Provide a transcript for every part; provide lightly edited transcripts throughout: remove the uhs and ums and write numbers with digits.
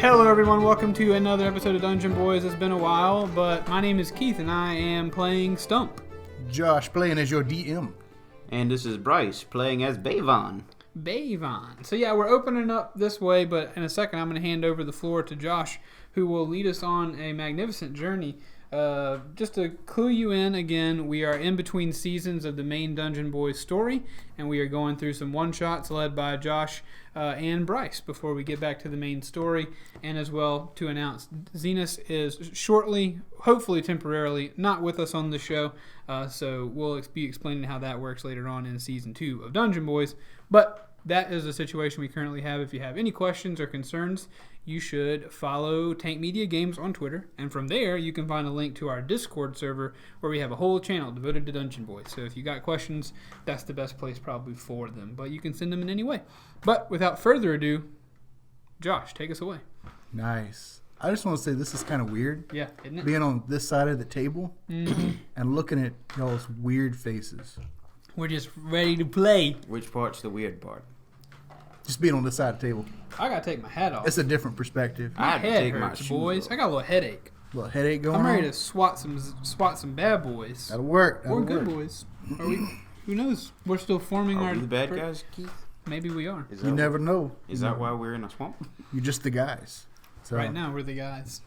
Hello everyone, welcome to another episode of Dungeon Boys. It's been a while, but my name is Keith and I am playing Stump. Josh playing as your DM. And this is Brice playing as Bavon. Bavon. So yeah, we're opening up this way, but in a second I'm going to hand over the floor to Josh, who will lead us on a magnificent journey. Just to clue you in again, we are in between seasons of the main Dungeon Boys story, and we are going through some one-shots led by Josh and Brice before we get back to the main story. And as well, to announce, Genasi is shortly, hopefully temporarily, not with us on the show, so we'll be explaining how that works later on in Season 2 of Dungeon Boys. But that is the situation we currently have. If you have any questions or concerns, you should follow Tank Media Games on Twitter, and from there you can find a link to our Discord server where we have a whole channel devoted to Dungeon Boys. So if you got questions, that's the best place probably for them, but you can send them in any way. But without further ado, Josh, take us away. Nice. I just want to say this is kind of weird. Yeah, isn't it? Being on this side of the table and looking at y'all's weird faces. We're just ready to play. Which part's the weird part? Just being on this side of the table. I gotta take my hat off. It's a different perspective. I had to head take my hurts, shoes boys. off. I got a little headache. A little headache going I'm on. ready to swat some bad boys. That'll work. We're good boys. Are we? Who knows? We're still forming Are our. we the bad guys, Keith? Maybe we are. Is You that never know. Is that why we're in a swamp? You're just the guys. So. Right now, we're the guys.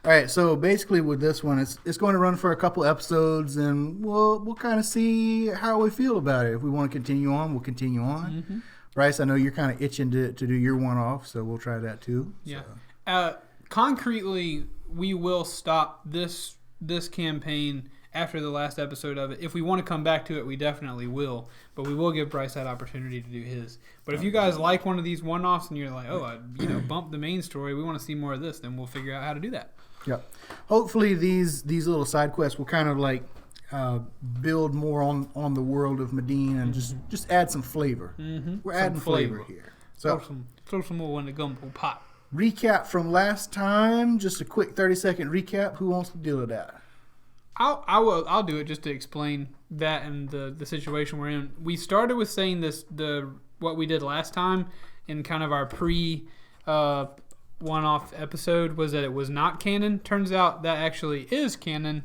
All right, so basically with this one, it's going to run for a couple episodes, and we'll kind of see how we feel about it. If we want to continue on, we'll continue on. Mm-hmm. Brice, I know you're kind of itching to do your one-off, so we'll try that too. Yeah. So. Concretely, we will stop this campaign after the last episode of it. If we want to come back to it, we definitely will. But we will give Brice that opportunity to do his. But if you guys like one of these one-offs and you're like, bump the main story, we want to see more of this, then we'll figure out how to do that. Yep. Hopefully these little side quests will kind of like build more on the world of Mediene and just add some flavor. Mm-hmm. We're adding flavor here. So throw some more in the gumbo pot. Recap from last time. Just a quick 30-second recap. Who wants to deal with that? I'll do it just to explain that and the situation we're in. We started with saying what we did last time in kind of our pre one-off episode was that it was not canon. Turns out that actually is canon.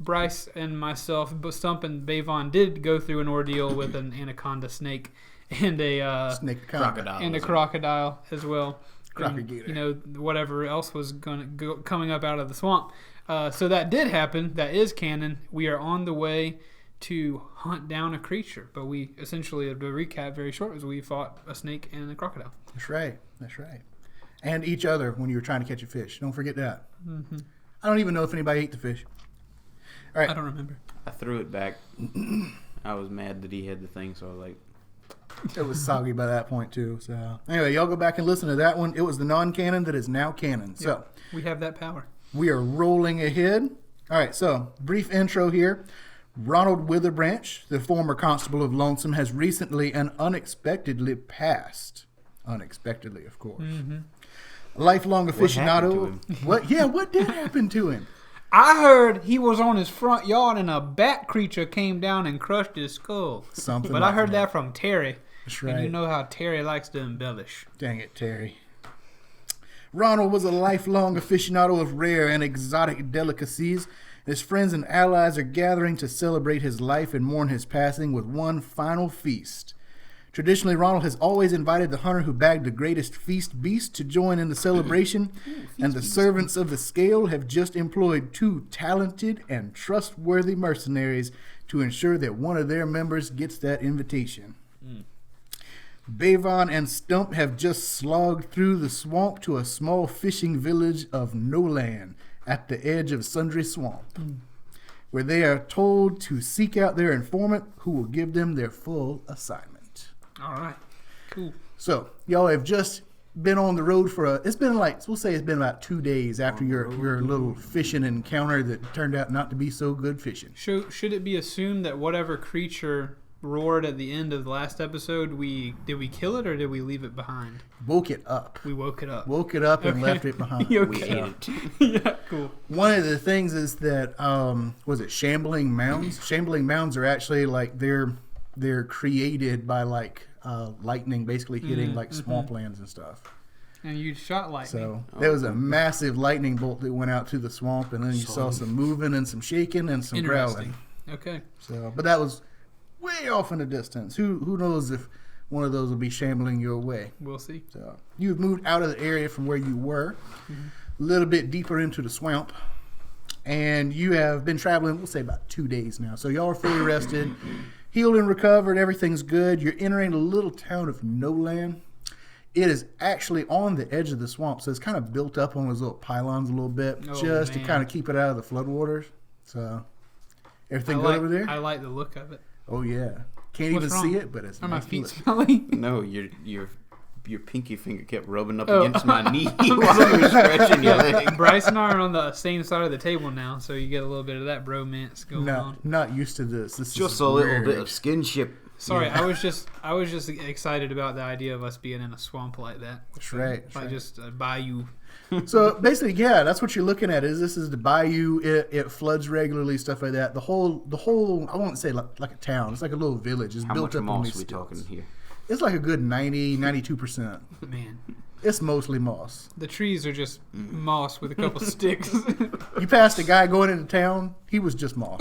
Brice and myself, Stump and Bavon, did go through an ordeal with an anaconda snake and a crocodile as well. Crocodile. And, whatever else was coming up out of the swamp. So that did happen. That is canon. We are on the way to hunt down a creature. But we essentially, the recap very short, was we fought a snake and a crocodile. That's right. And each other when you were trying to catch a fish. Don't forget that. Mm-hmm. I don't even know if anybody ate the fish. All right. I don't remember. I threw it back. I was mad that he had the thing, so I was like... It was soggy by that point, too. So anyway, y'all go back and listen to that one. It was the non-canon that is now canon. So yep. We have that power. We are rolling ahead. All right, so brief intro here. Ronald Witherbranch, the former constable of Lonesome, has recently and unexpectedly passed. Unexpectedly, of course. Mm-hmm. A lifelong aficionado. What did happen to him? I heard he was on his front yard and a bat creature came down and crushed his skull. Something but like I heard that from Terry. That's right. And you know how Terry likes to embellish. Dang it, Terry. Ronald was a lifelong aficionado of rare and exotic delicacies. His friends and allies are gathering to celebrate his life and mourn his passing with one final feast. Traditionally, Ronald has always invited the hunter who bagged the greatest feast beast to join in the celebration, and the servants of the scale have just employed 2 talented and trustworthy mercenaries to ensure that one of their members gets that invitation. Bavon and Stump have just slogged through the swamp to a small fishing village of Noland at the edge of Sundry Swamp, where they are told to seek out their informant who will give them their full assignment. All right. Cool. So, y'all have just been on the road for it's been about 2 days after your little fishing encounter that turned out not to be so good fishing. Should it be assumed that whatever creature roared at the end of the last episode, did we kill it or did we leave it behind? Woke it up. We woke it up. Woke it up and left it behind. Okay. We ate it. Yeah, cool. One of the things is that was it shambling mounds? Shambling mounds are actually like they're created by like lightning basically hitting like swamplands and stuff. And you shot lightning. So there was a massive lightning bolt that went out to the swamp, and then you saw some moving and some shaking and some growling. Okay. So, but that was way off in the distance. Who knows if one of those will be shambling your way? We'll see. So you've moved out of the area from where you were, a little bit deeper into the swamp, and you have been traveling, we'll say about 2 days now. So y'all are fully rested, healed and recovered, everything's good. You're entering a little town of no land. It is actually on the edge of the swamp, so it's kind of built up on those little pylons a little bit, to kind of keep it out of the floodwaters. So everything good over there? I like the look of it. Oh yeah, can't even see it, but it's Are nice my feet look. smelly? No, your pinky finger kept rubbing up against my knee while you were stretching your leg. Bryce and I are on the same side of the table now, so you get a little bit of that bromance going on. Not used to this. This Just is a little weird. bit of skinship. Sorry, I was just excited about the idea of us being in a swamp like that. That's right. Like just a bayou. So basically, yeah, that's what you're looking at. This is the bayou. It floods regularly, stuff like that. The whole. I won't say like a town. It's like a little village. It's How built much up on moss these we stilts. talking here? It's like a good 92%. Man, It's mostly moss. the trees are just moss with a couple sticks. You passed a guy going into town. He was just moss.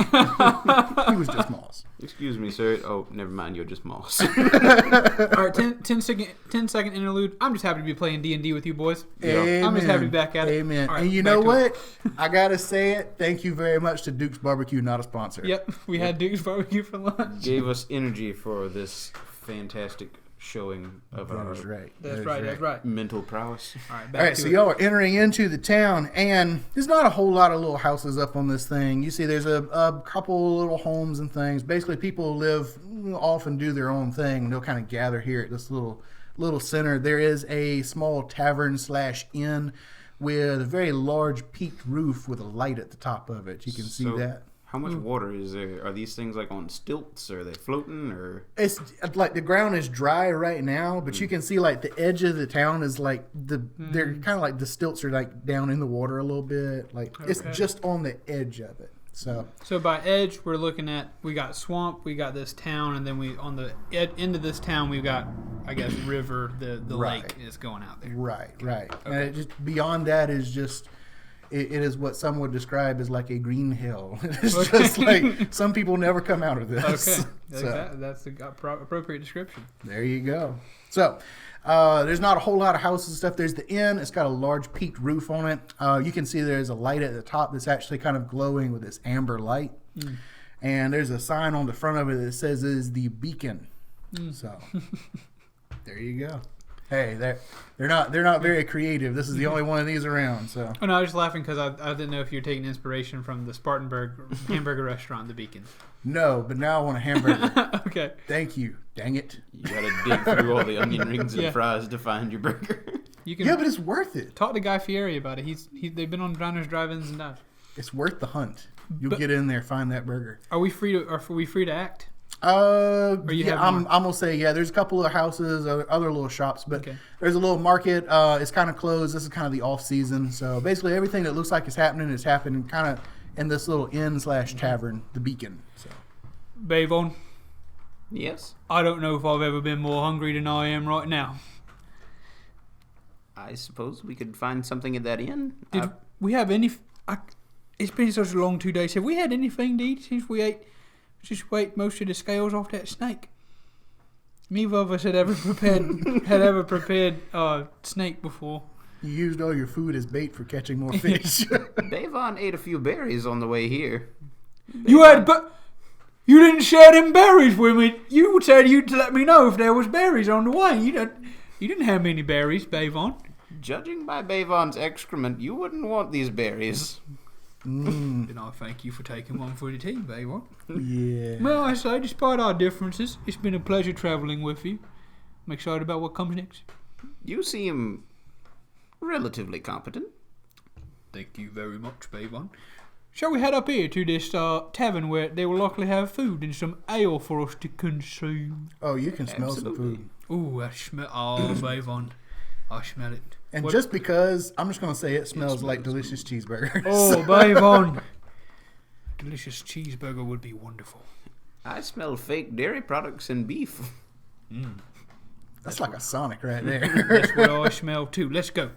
He was just moss. Excuse me, sir. Oh, never mind. You're just moss. All right, 10 second interlude. I'm just happy to be playing D&D with you boys. Amen. I'm just happy to be back at it. Amen. All right, and you back know to what? I gotta say it. Thank you very much to Duke's Barbecue, not a sponsor. Yep, we had Duke's barbecue for lunch. Gave us energy for this fantastic showing of our That's right. That's right. mental prowess. All right, All back right, to so it. y'all are entering into the town, and there's not a whole lot of little houses up on this thing. You see, there's a couple little homes and things. Basically, people live often do their own thing. They'll kind of gather here at this little center. There is a small tavern/inn with a very large peaked roof with a light at the top of it. You can see that. How much water is there? Are these things like on stilts? Are they floating? Or It's like the ground is dry right now, but you can see like the edge of the town is like they're kind of like the stilts are like down in the water a little bit. Like it's just on the edge of it. So by edge, we're looking at, we got swamp, we got this town, and then we on the end of this town, we've got, I guess, river, the lake is going out there. Right. Okay. And it just beyond that is just. It is what some would describe as like a green hill. It's just like some people never come out of this. Okay, So, that's the appropriate description. there you go. So there's not a whole lot of houses and stuff. There's the inn. It's got a large peaked roof on it. You can see there's a light at the top that's actually kind of glowing with this amber light. And there's a sign on the front of it that says it is the beacon. So there you go. Hey, they're not very creative. This is the only one of these around. So Oh no, I was just laughing because I didn't know if you were taking inspiration from the Spartanburg hamburger restaurant, the Beacon. no, but now I want a hamburger. Okay. Thank you. Dang it. you gotta dig through all the onion rings and fries to find your burger. You can Yeah, but it's worth it. talk to Guy Fieri about it. They've been on Diners, Drive-Ins, and Dives. It's worth the hunt. You'll But- get in there, find that burger. Are we free to act? You you have I'm more? gonna say yeah. There's a couple of houses, other little shops, but Okay. there's a little market. It's kind of closed. This is kind of the off season, so basically everything that looks like it's happening is happening kind of in this little inn/tavern, the Beacon. So Bavon, Yes, I don't know if I've ever been more hungry than I am right now. I suppose we could find something at that inn. Did we have any? It's been such a long 2 days. Have we had anything to eat since we ate most of the scales off that snake? Neither of us had ever prepared snake before. you used all your food as bait for catching more fish. Bavon ate a few berries on the way here. You didn't share them berries with me. You said you'd let me know if there was berries on the way. You didn't have many berries, Bavon. Judging by Bavon's excrement, you wouldn't want these berries. Then I thank you for taking one for the team, Bavon. Yeah. Well, I say, despite our differences, it's been a pleasure traveling with you. I'm excited about what comes next. You seem relatively competent. Thank you very much, Bavon. Shall we head up here to this tavern where they will likely have food and some ale for us to consume? Oh, you can smell some Absolutely. food. Ooh, I smell. Oh, Bavon, I smell it. And What- just because, I'm just going to say it smells like delicious cheeseburgers. Oh, Bavon, delicious cheeseburger would be wonderful. I smell fake dairy products and beef. That's like a Sonic right there. That's what I smell too. Let's go.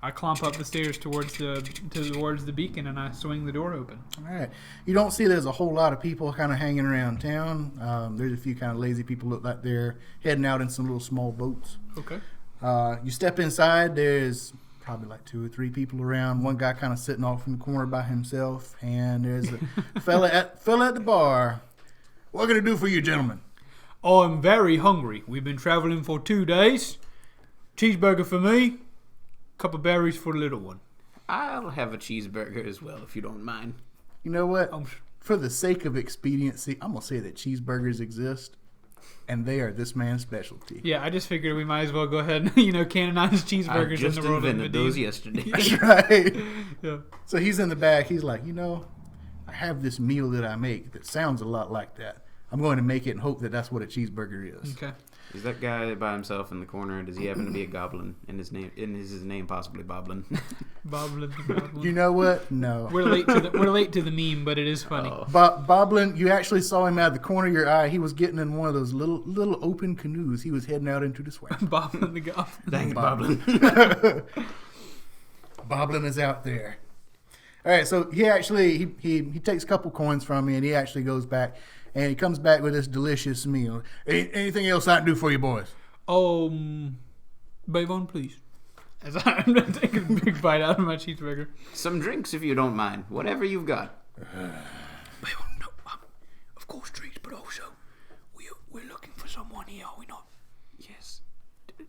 I clomp up the stairs towards the beacon, and I swing the door open. All right. You don't see there's a whole lot of people kind of hanging around town. There's a few kind of lazy people look like they're heading out in some little small boats. Okay. You step inside. There's probably like 2 or 3 people around. One guy kind of sitting off in the corner by himself, and there's a fella at the bar. What can I do for you, gentlemen? I'm very hungry. We've been traveling for 2 days. Cheeseburger for me. Cup of berries for the little one. I'll have a cheeseburger as well, if you don't mind. You know what? For the sake of expediency, I'm going to say that cheeseburgers exist, and they are this man's specialty. Yeah, I just figured we might as well go ahead and canonize cheeseburgers in the world of Mediene. I just invented those yesterday. That's right. Yeah. So he's in the back. He's like, I have this meal that I make that sounds a lot like that. I'm going to make it and hope that that's what a cheeseburger is. Okay. Is that guy by himself in the corner? Does he happen to be a goblin? And is his name possibly Boblin? Boblin. You know what? No. We're late to the meme, but it is funny. Oh. Boblin, you actually saw him out of the corner of your eye. He was getting in one of those little open canoes. He was heading out into the swamp. Boblin the goblin. Dang it, Boblin. Boblin is out there. All right, so he actually he takes a couple coins from me, and he actually goes back. And he comes back with this delicious meal. Anything else I can do for you boys? Bavon, please. As I'm going to take a big bite out of my cheeseburger. Some drinks, if you don't mind. Whatever you've got. Bavon, no, of course drinks, but also we're looking for someone here, are we not? Yes,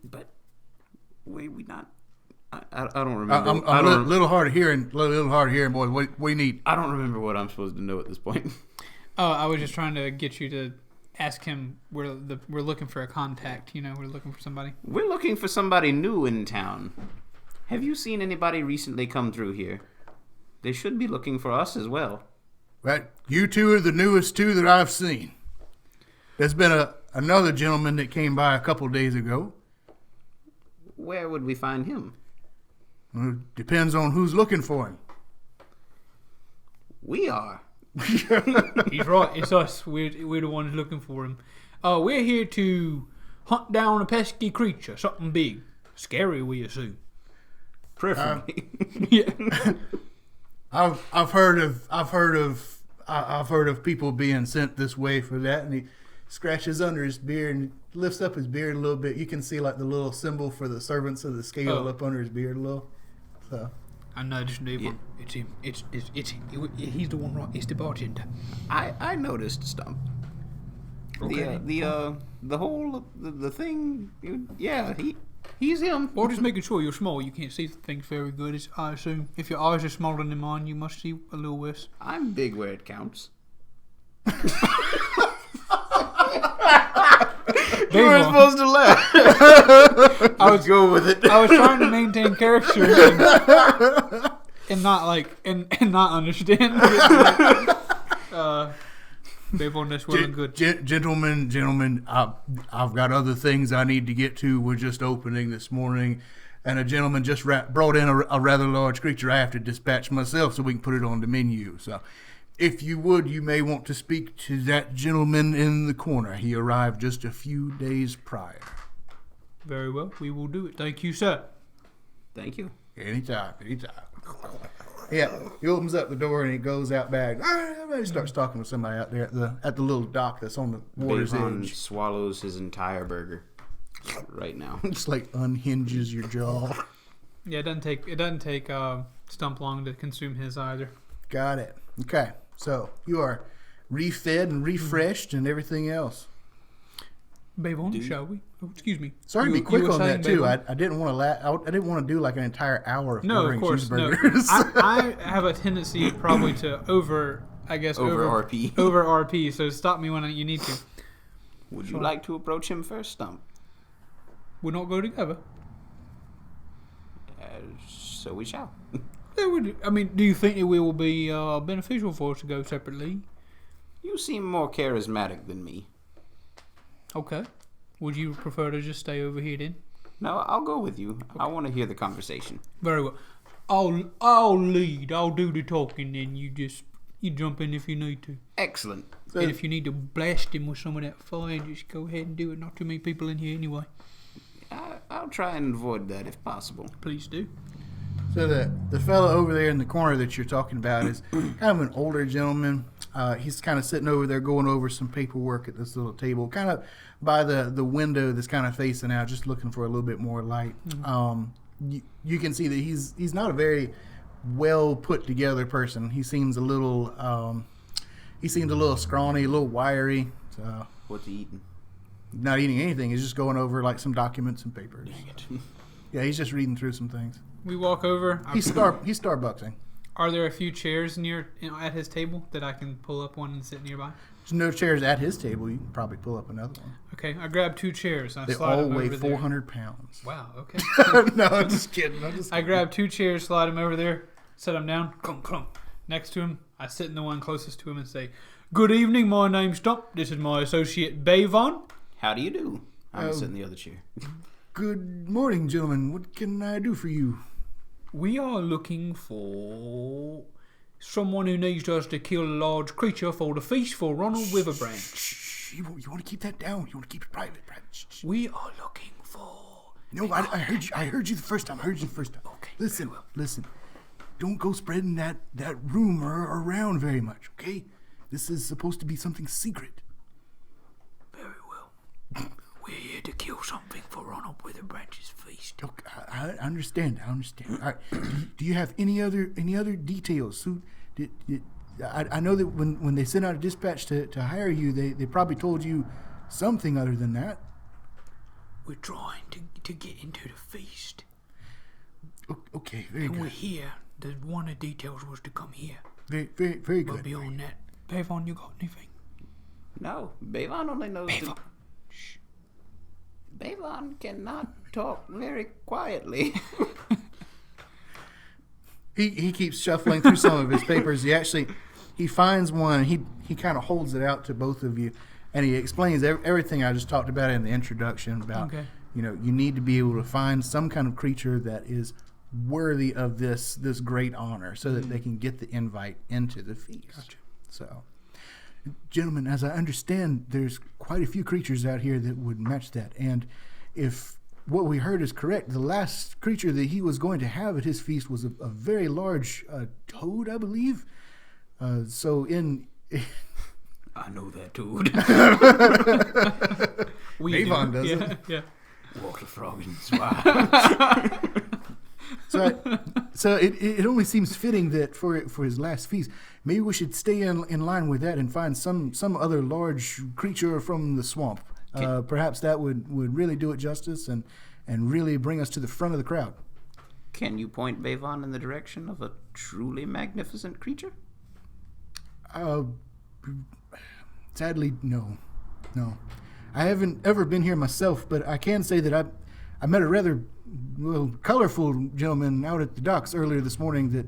but we not. I don't remember. I'm a little hard of hearing, boys. What do you need? I don't remember what I'm supposed to know at this point. Oh, I was just trying to get you to ask him. We're looking for a contact. We're looking for somebody. We're looking for somebody new in town. Have you seen anybody recently come through here? They should be looking for us as well. Right, you two are the newest 2 that I've seen. There's been another gentleman that came by a couple days ago. Where would we find him? Well, it depends on who's looking for him. We are. He's right. It's us. We're the ones looking for him. We're here to hunt down a pesky creature, something big, scary. We assume. Preferably. Yeah. I've heard of people being sent this way for that, and he scratches under his beard and lifts up his beard a little bit. You can see like the little symbol for the servants of the scale up under his beard a little. So. I nudged Devon. It's him. It's him. He's the one. Right. It's the bartender. I noticed Stump. Okay. The whole thing. Yeah, he's him. Or just making sure you're small. You can't see things very good. I assume if your eyes are smaller than mine, you must see a little worse. I'm big where it counts. You were supposed to laugh. I would go with it. I was trying to maintain character and not understand. Bavon, that's well and good. Gentlemen, I've got other things I need to get to. We're just opening this morning, and a gentleman just brought in a rather large creature I have to dispatch myself so we can put it on the menu. So, if you would, you may want to speak to that gentleman in the corner. He arrived just a few days prior. Very well. We will do it. Thank you, sir. Thank you. Anytime. Yeah, he opens up the door and he goes out back. He starts talking to somebody out there at the little dock that's on the water's Bavon edge. swallows his entire burger right now. Just like unhinges your jaw. Yeah, it doesn't take Stump long to consume his either. Got it. Okay, so you are refed and refreshed and everything else. Bavon, shall we? Oh, excuse me. Sorry to be quick on that too. I didn't want to. I didn't want to do like an entire hour of ordering cheeseburgers. No. I have a tendency probably to over RP. Over RP. So stop me when you need to. Would you like to approach him first, Stump? We'll not go together. So we shall. I mean, do you think it will be beneficial for us to go separately? You seem more charismatic than me. Okay. Would you prefer to just stay over here then? No, I'll go with you. Okay. I want to hear the conversation. Very well. I'll lead. I'll do the talking, and you You jump in if you need to. Excellent. And if you need to blast him with some of that fire, just go ahead and do it. Not too many people in here anyway. I'll try and avoid that if possible. Please do. So the fellow over there in the corner that you're talking about is kind of an older gentleman. He's kind of sitting over there going over some paperwork at this little table, kind of by the window that's kind of facing out, just looking for a little bit more light. Mm-hmm. You can see that he's not a very well put together person. He seems a little scrawny, a little wiry. So, what's he eating? Not eating anything. He's just going over like some documents and papers. Dang it. Yeah, he's just reading through some things. We walk over. He's Starbucksing. Are there a few chairs at his table that I can pull up one and sit nearby? There's no chairs at his table. You can probably pull up another one. Okay, I grab 2 chairs. They all weigh 400 pounds. Wow, okay. No, I'm just kidding. I grab 2 chairs, slide them over there, set them down, clunk, clunk. Next to him, I sit in the one closest to him and say, "Good evening, my name's Stump. This is my associate, Bavon." How do you do? I'm sitting in the other chair. Good morning, gentlemen. What can I do for you? We are looking for someone who needs us to kill a large creature for the feast for Ronald Witherbranch. Shh. You want to keep that down. You want to keep it private. Shh. We are looking for... No, I heard you the first time. Okay. Listen. Don't go spreading that rumor around very much, okay? This is supposed to be something secret. Very well. We're here to kill something for Ronald Witherbranch's feast. Okay, I understand. All right. Do you have any other details? I know that when they sent out a dispatch to hire you, they probably told you something other than that. We're trying to get into the feast. Okay, very good. And we're here. One of the details was to come here. Very, very, very good. But beyond that, Bavon, you got anything? No, Bavon only knows... Bavon. Shh. Bavon cannot talk very quietly. He keeps shuffling through some of his papers. He finds one. He kind of holds it out to both of you, and he explains everything I just talked about in the introduction about. Okay. You need to be able to find some kind of creature that is worthy of this great honor, so that they can get the invite into the feast. Gotcha. So, gentlemen, as I understand, there's quite a few creatures out here that would match that, and if what we heard is correct, the last creature that he was going to have at his feast was a very large toad, I believe. I know that toad. Bavon does it. Yeah. Water frog and swine. So it only seems fitting that for his last feast, maybe we should stay in line with that and find some other large creature from the swamp. Perhaps that would really do it justice and really bring us to the front of the crowd. Can you point Bavon in the direction of a truly magnificent creature? Sadly, no. I haven't ever been here myself, but I can say that I met a rather colorful gentleman out at the docks earlier this morning that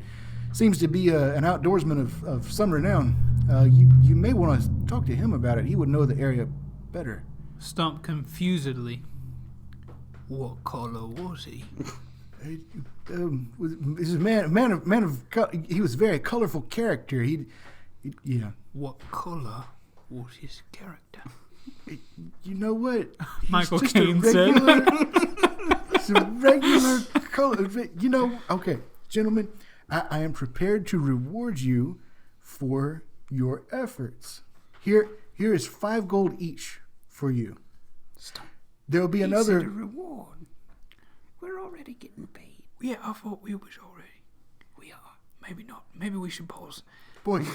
seems to be an outdoorsman of some renown. You may want to talk to him about it. He would know the area better. Stump confusedly. What color was he? He's a man of. He was a very colorful character. Yeah. What color was his character? You know what? Michael Caine said. It's a regular color. Okay, gentlemen, I am prepared to reward you for your efforts. Here is 5 gold each for you. Stop. There'll be another reward. We're already getting paid. Yeah, I thought we was already. We are. Maybe not. Maybe we should pause. Boys.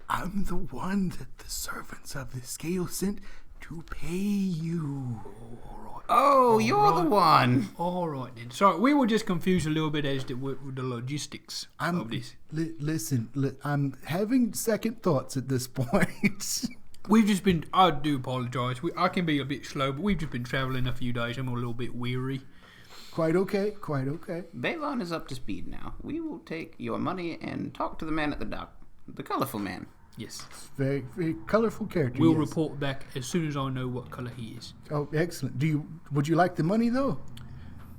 I'm the one that the servants of the scale sent to pay you. All right. Oh, you're the one. All right then. Sorry, we were just confused a little bit as to with the logistics of this. Listen, I'm having second thoughts at this point. We've just been. I do apologise. I can be a bit slow, but we've just been travelling a few days. I'm a little bit weary. Quite okay. Bavon is up to speed now. We will take your money and talk to the man at the dock. The colorful man. Yes. Very, very colorful character. We'll yes. report back as soon as I know what colour he is. Oh, excellent. Would you like the money though?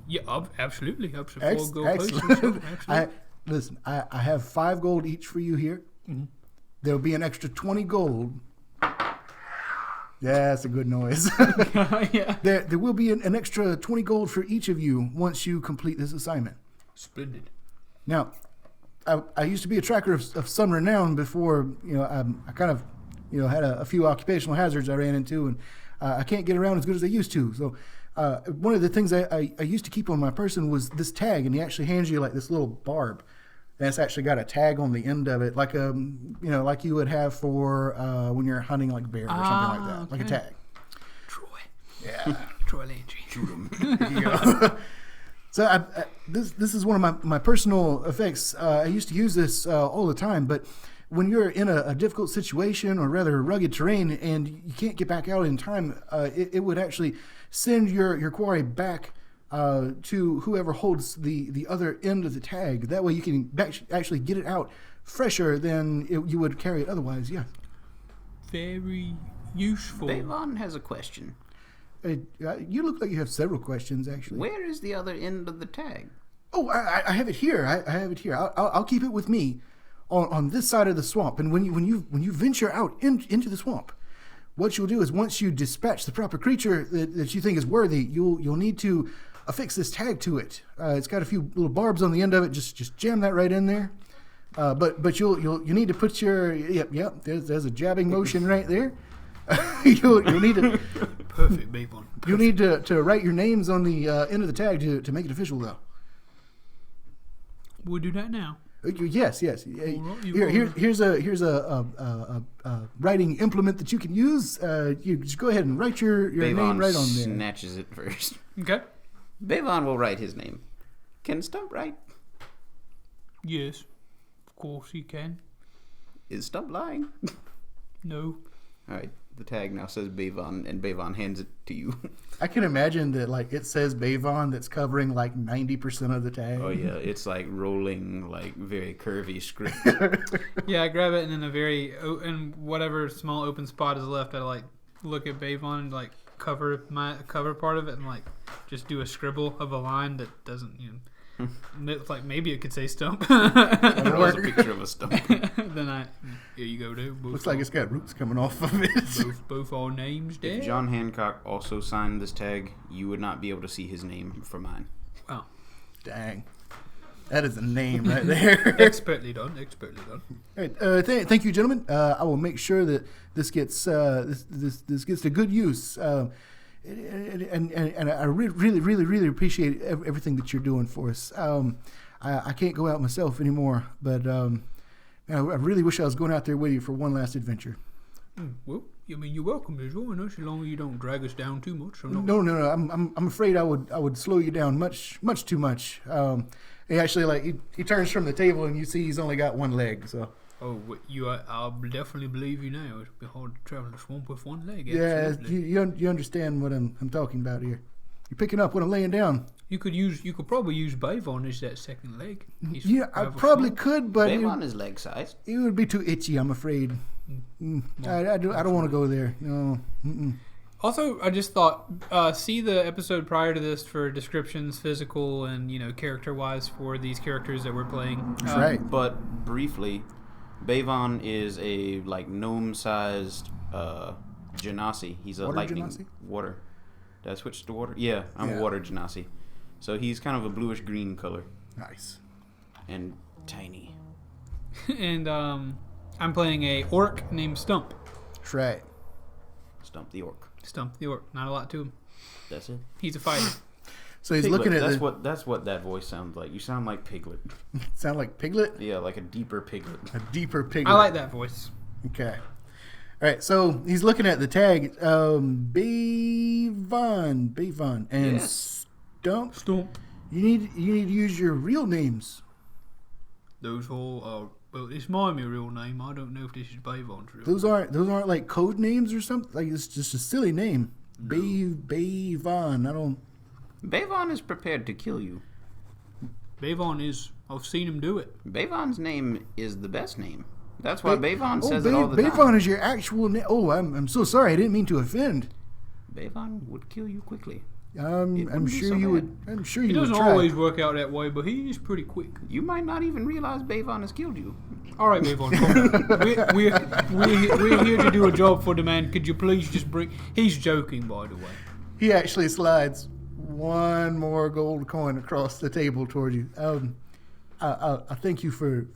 Yeah, absolutely. Excellent. listen, I have 5 gold each for you here. Mm-hmm. There'll be an extra 20 gold. Yeah, that's a good noise. Yeah. There will be an extra 20 gold for each of you once you complete this assignment. Splendid. Now, I used to be a tracker of some renown before, I kind of, had a few occupational hazards I ran into, and I can't get around as good as I used to. So one of the things I used to keep on my person was this tag, and he actually hands you like this little barb. And it's actually got a tag on the end of it, like like you would have for when you're hunting like bear or something like that, okay. like a tag. Troy. Yeah. Troy Landry. Shoot him. There you go. So this is one of my personal effects. I used to use this all the time, but when you're in a difficult situation or rather rugged terrain and you can't get back out in time, it would actually send your quarry back to whoever holds the other end of the tag. That way you can actually get it out fresher than you would carry it otherwise. Yeah. Very useful. Bavon has a question. You look like you have several questions, actually. Where is the other end of the tag? Oh, I have it here. I have it here. I'll keep it with me on this side of the swamp. And when you venture out into the swamp, what you'll do is once you dispatch the proper creature that you think is worthy, you'll need to affix this tag to it. It's got a few little barbs on the end of it. Just jam that right in there. But you need to put your yep. There's a jabbing motion right there. You'll need to perfect, Bavon. You need to write your names on the end of the tag to make it official, though. We'll do that now. Yes. Right, Here's a writing implement that you can use. You just go ahead and write your name right on there. Snatches it first. Okay. Bavon will write his name. Can Stump write? Yes, of course he can. Is Stump lying? No. All right. The tag now says Bavon, and Bavon hands it to you. I can imagine that, like, it says Bavon that's covering, like, 90% of the tag. Oh, yeah. It's, like, rolling, like, very curvy script. Yeah, I grab it, and in whatever small open spot is left, I, like, look at Bavon and, like, cover part of it and, like, just do a scribble of a line that doesn't, like maybe it could say Stump. Draws a picture of a stump. Then here you go, dude. Looks like it's got roots coming off of it. both our names dead. If John Hancock also signed this tag, you would not be able to see his name for mine. Wow. Dang. That is a name right there. Expertly done. All right, thank you, gentlemen. I will make sure that this gets this gets to good use. And I really appreciate everything that you're doing for us. I can't go out myself anymore, but I really wish I was going out there with you for one last adventure. Well, I mean, you're welcome to join us as long as you don't drag us down too much. No. I'm afraid I would slow you down much too much. He actually, like, he turns from the table and you see he's only got one leg. So. Oh, I'll definitely believe you now. It'll be hard to travel the swamp with one leg. Yeah, absolutely. you understand what I'm talking about here. You're picking up what I'm laying down. You could probably use Bavon as that second leg. Yeah, I probably could, but Bavon is leg size. It would be too itchy, I'm afraid. I don't want to go there. No. Mm-mm. Also, I just thought, see the episode prior to this for descriptions, physical and character-wise for these characters that we're playing. That's right. But briefly, Bavon is a gnome-sized Genasi. He's a lightning Genasi? water. Did I switch to water? Yeah, I'm a water Genasi. So he's kind of a bluish-green color. Nice. And tiny. And I'm playing a orc named Stump. That's right. Stump the Orc. Stump the Orc. Not a lot to him. That's it. He's a fighter. So he's Piglet. looking at That's what that voice sounds like. You sound like Piglet. Sound like Piglet? Yeah, like a deeper Piglet. A deeper Piglet. I like that voice. Okay. All right, so he's looking at the tag. Bavon, and Yes. Stump. You need to use your real names. Those all are. Well, it's my real name. I don't know if this is Bavon's real. Those aren't like code names or something. Like, it's just a silly name. No. Bavon. I don't. Bavon is prepared to kill you. Bavon is. I've seen him do it. Bavon's name is the best name. That's why Bavon says it all the time. Bavon is your actual name. Oh, I'm so sorry. I didn't mean to offend. Bavon would kill you quickly. I'm sure you would. I'm sure you It would doesn't try. always work out that way, but he is pretty quick. You might not even realize Bavon has killed you. All right, Bavon, come on. We're here to do a job for the man. Could you please just bring... He's joking, by the way. He actually slides one more gold coin across the table toward you. I thank you for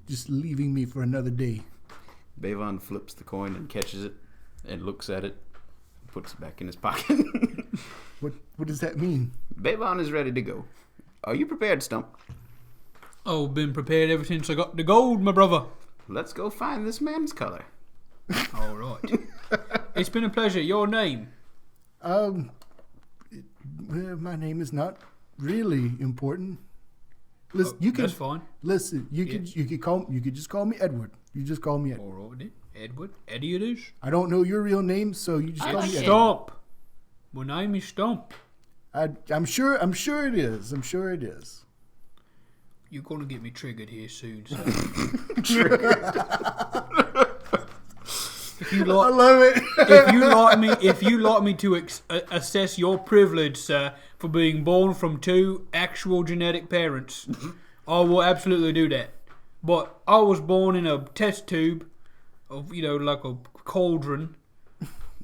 just leaving me for another day. Bavon flips the coin and catches it and looks at it, puts it back in his pocket. What does that mean? Bavon is ready to go. Are you prepared, Stump? Oh, been prepared ever since I got the gold, my brother. Let's go find this man's color. All right. It's been a pleasure. Your name? Well, my name is not really important. Listen, That's fine. Listen, you could just call me Edward. You just call me Edward. All right, then. Edward. Eddie it is. I don't know your real name, so you just call me Edward. Stump. My name is Stump. I'm sure it is. I'm sure it is. You're gonna get me triggered here soon, sir. I love it. if you like me to assess your privilege, sir, for being born from two actual genetic parents, I will absolutely do that. But I was born in a test tube of, like a cauldron.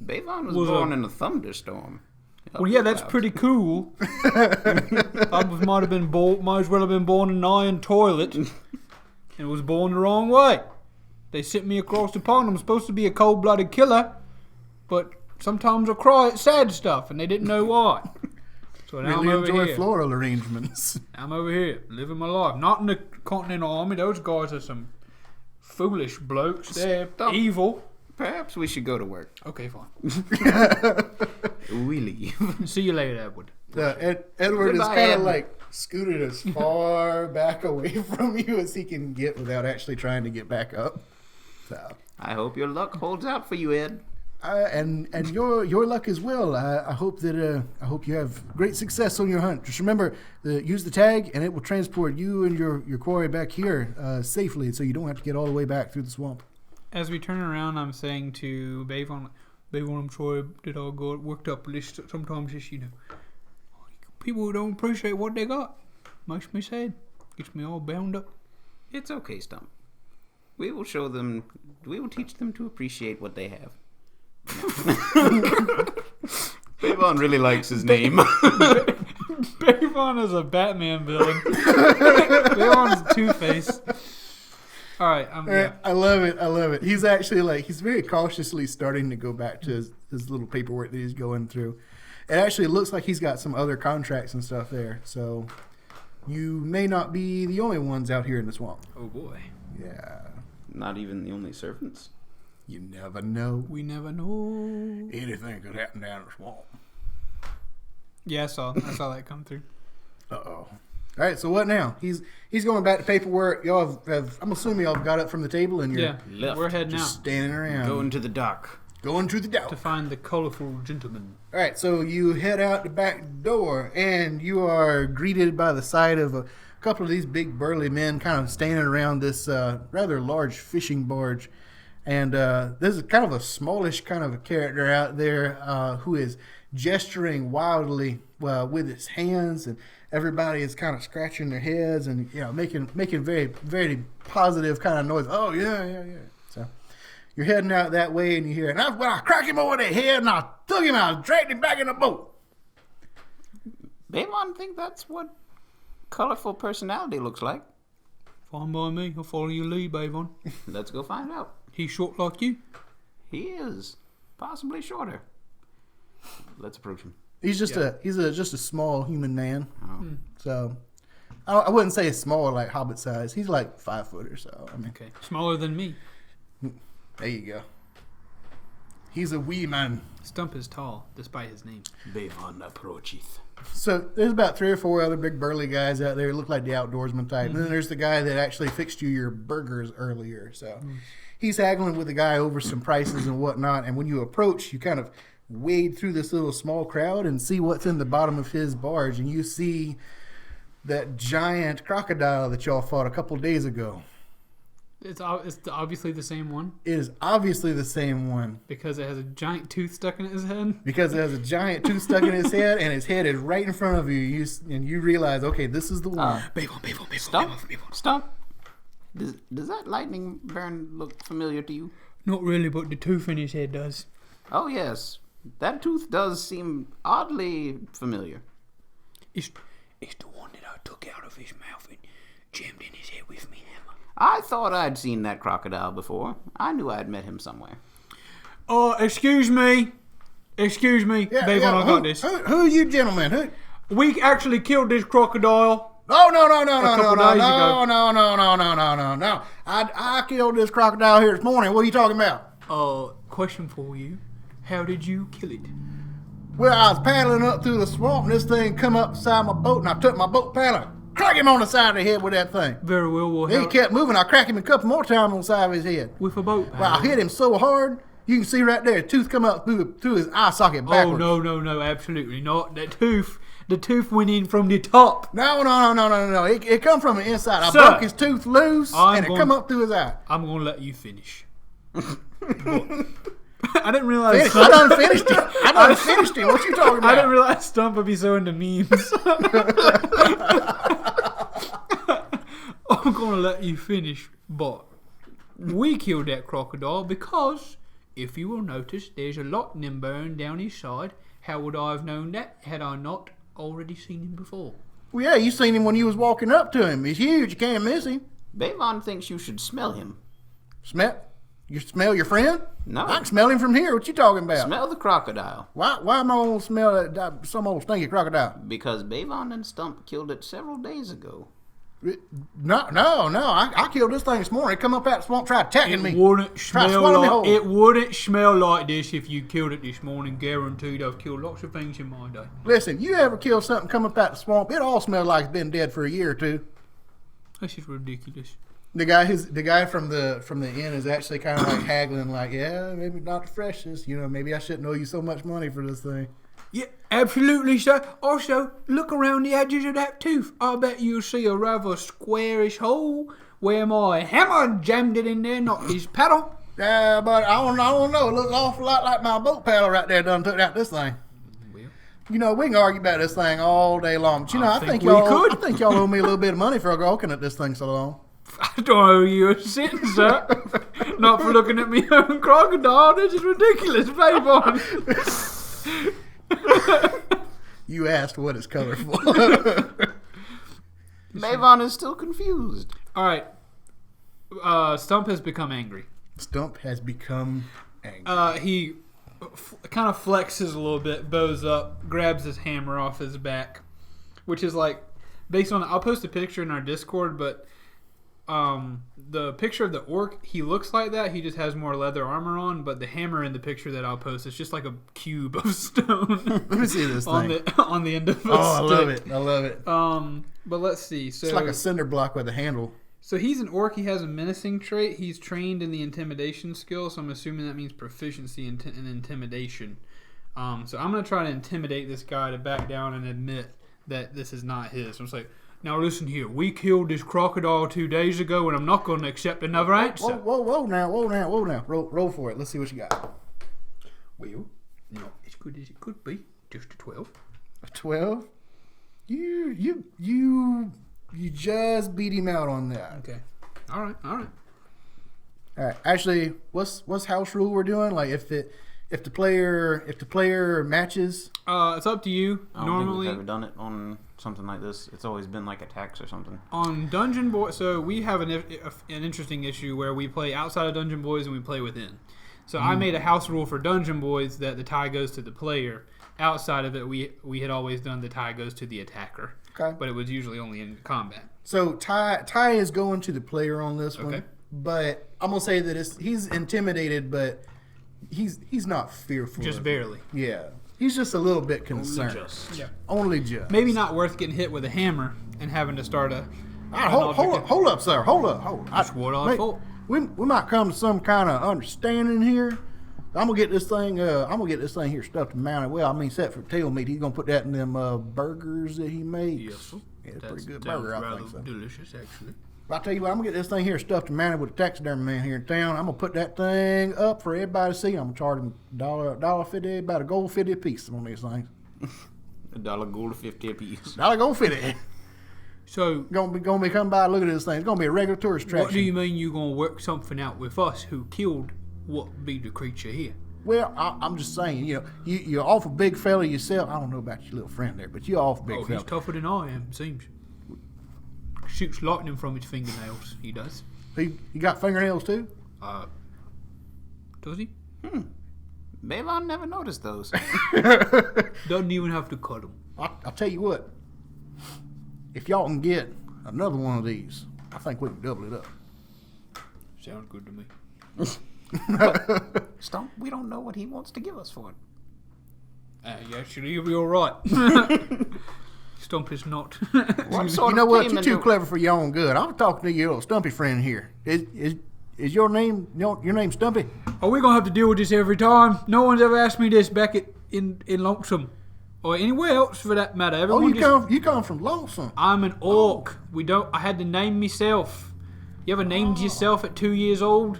Bavon was born in a thunderstorm. Well, yeah, that's pretty cool. I might as well have been born in an iron toilet, and was born the wrong way. They sent me across the pond. I'm supposed to be a cold-blooded killer, but sometimes I cry at sad stuff, and they didn't know why. So now Really I'm over enjoy here. floral arrangements. I'm over here, living my life. Not in the Continental Army. Those guys are some foolish blokes. They're evil. Perhaps we should go to work. Okay, fine. We leave. See you later, Edward. Edward is Goodbye, kind of Ed. like scooted as far back away from you as he can get without actually trying to get back up. So, I hope your luck holds out for you, Ed. and your luck as well. I hope you have great success on your hunt. Just remember, use the tag, and it will transport you and your quarry back here safely, so you don't have to get all the way back through the swamp. As we turn around, I'm saying to Bavon, I'm sorry that I got worked up. Sometimes it's, people who don't appreciate what they got. Makes me sad. Gets me all bound up. It's okay, Stump. We will teach them to appreciate what they have. Bavon really likes his name. Bavon is a Batman villain. Bavon's Two-Face. All right, yeah. I love it. He's actually he's very cautiously starting to go back to his little paperwork that he's going through. It actually looks like he's got some other contracts and stuff there. So you may not be the only ones out here in the swamp. Oh boy. Yeah. Not even the only servants. You never know. We never know. Anything could happen down in the swamp. Yeah, I saw that come through. Uh-oh. All right, so what now? He's going back to paperwork. Y'all have I'm assuming y'all got up from the table and you're Left. We're heading just out standing around. Going to the dock. Going to the dock. to find the colorful gentleman. All right, so you head out the back door, and you are greeted by the sight of a couple of these big burly men kind of standing around this rather large fishing barge. And there's kind of a smallish kind of a character out there who is gesturing wildly with his hands, and everybody is kind of scratching their heads and making very, very positive kind of noise. Oh, yeah. So you're heading out that way, and you hear, and I cracked him over the head, and I took him out, dragged him back in the boat. Bavon think that's what colorful personality looks like. Fine by me. I'll follow your lead, Bavon. Let's go find out. He's short like you. He is. Possibly shorter. Let's approach him. He's just just a small human man. Oh. So I wouldn't say small like Hobbit size. He's like 5 foot or so. I mean, Okay. Smaller than me. there you go. He's a wee man. Stump is tall, despite his name. Bavon approacheth. So there's about 3 or 4 other big burly guys out there who look like the outdoorsman type. And then there's the guy that actually fixed you your burgers earlier. So he's haggling with the guy over some prices and whatnot. And when you approach, you kind of wade through this little small crowd and see what's in the bottom of his barge. And you see that giant crocodile that y'all fought a couple days ago. It's obviously the same one. It is obviously the same one. Because it has a giant tooth stuck in his head? Because it has a giant tooth stuck in his head, and his head is right in front of you, and you realize, okay, this is the one. Stump. Does that lightning burn look familiar to you? Not really, but the tooth in his head does. Oh, yes. That tooth does seem oddly familiar. It's the one that I took out of his mouth and jammed in his head with me hammer. I thought I'd seen that crocodile before. I knew I'd met him somewhere. Oh, excuse me. Yeah, Bavon, I got this. Who are you gentlemen? Who? We actually killed this crocodile. No. I killed this crocodile here this morning. What are you talking about? Question for you. How did you kill it? Well, I was paddling up through the swamp, and this thing come up beside my boat, and I took my boat paddle, crack him on the side of the head with that thing. Very well. He kept moving. I cracked him a couple more times on the side of his head. With a boat paddle? Well, I hit him so hard, you can see right there, a tooth come up through his eye socket backwards. Oh, no, absolutely not. The tooth went in from the top. No. It come from the inside. I Sir, broke his tooth loose, and it come up through his eye. I'm going to let you finish. I didn't realize. I done finished it. What you talking about? I didn't realize Stump would be so into memes. I'm going to let you finish, but we killed that crocodile because, if you will notice, there's a lightning burn down his side. How would I have known that had I not already seen him before? Well, yeah, you seen him when you was walking up to him. He's huge. You can't miss him. Bavon thinks you should smell him. Smell? You smell your friend? No. I can smell him from here. What you talking about? Smell the crocodile. Why am I going to smell some old stinky crocodile? Because Bavon and Stump killed it several days ago. No. I killed this thing this morning. It come up out the swamp, tried attacking me. It wouldn't smell like this if you killed it this morning. Guaranteed. I've killed lots of things in my day. Listen, you ever kill something come up out the swamp, it all smells like it's been dead for a year or two. This is ridiculous. The guy from the inn is actually kind of like haggling, like, yeah, maybe not the freshest. Maybe I shouldn't owe you so much money for this thing. Yeah, absolutely, sir. Also, look around the edges of that tooth. I bet you'll see a rather squarish hole where my hammer jammed it in there, not his paddle. Yeah, but I don't know. It looks an awful lot like my boat paddle right there done took out this thing. Well, we can argue about this thing all day long. But, I think y'all owe me a little bit of money for looking at this thing so long. I don't owe you a cent, sir. Not for looking at me own crocodile. This is ridiculous, Bavon. You asked what it's color for. Bavon is still confused. All right. Stump has become angry. He kind of flexes a little bit, bows up, grabs his hammer off his back, which is like, based on, I'll post a picture in our Discord, but the picture of the orc, he looks like that. He just has more leather armor on, but the hammer in the picture that I'll post is just like a cube of stone. Let me see this thing. On the end of a stick. I love it. But let's see. So it's like a cinder block with a handle. So he's an orc. He has a menacing trait. He's trained in the intimidation skill, so I'm assuming that means proficiency in intimidation. So I'm going to try to intimidate this guy to back down and admit that this is not his. So I'm just like, now listen here. We killed this crocodile 2 days ago, and I'm not going to accept another answer. Whoa now. Roll for it. Let's see what you got. Well, not as good as it could be. Just a 12. A 12? You just beat him out on that. Okay. All right. All right. Actually, what's house rule we're doing? Like if the player matches. It's up to you. I don't Normally, think we've ever done it on something like this. It's always been like attacks or something. On Dungeon Boy, so we have an interesting issue where we play outside of Dungeon Boys and we play within. So I made a house rule for Dungeon Boys that the tie goes to the player. Outside of it, we had always done the tie goes to the attacker. Okay. But it was usually only in combat. So tie is going to the player on this one. But I'm gonna say that he's intimidated, but he's not fearful. Just barely. Yeah. He's just a little bit concerned. Only just. Maybe not worth getting hit with a hammer and having to start a. Hold up, sir. Hold up. That's what I thought. We might come to some kind of understanding here. I'm gonna get this thing. Here stuffed and mounted. Well, I mean, set for tail meat. He's gonna put that in them burgers that he makes. Yes, sir. Yeah, it's pretty good burger. I think so. Delicious, actually. I'll tell you what, I'm going to get this thing here stuffed and mounted with a taxidermy man here in town. I'm going to put that thing up for everybody to see. I'm going to charge them $1.50, about $1.50 a piece on these things. $1.50 a piece. $1.50. So Gonna be coming by and look at this thing. It's gonna be a regular tourist attraction. what do you mean you're gonna work something out with us who killed what be the creature here? Well, I'm just saying, you're awful big fella yourself. I don't know about your little friend there, but you're awful big fella. He's tougher than I am, seems. Shoots lightning from his fingernails, he does. He got fingernails too? Does he? Bavon never noticed those. Doesn't even have to cut them. I'll tell you what. If y'all can get another one of these, I think we can double it up. Sounds good to me. Stump, we don't know what he wants to give us for it. Actually, you'll be all right. Stump is not. What sort You know of what? You're payment too do- clever for your own good. I'm talking to your little Stumpy friend here. Is your name Stumpy? Are we gonna have to deal with this every time? No one's ever asked me this back in Lonesome. Or anywhere else for that matter. Everyone You come from Lonesome. I'm an orc. I had to name myself. You ever named yourself at 2 years old?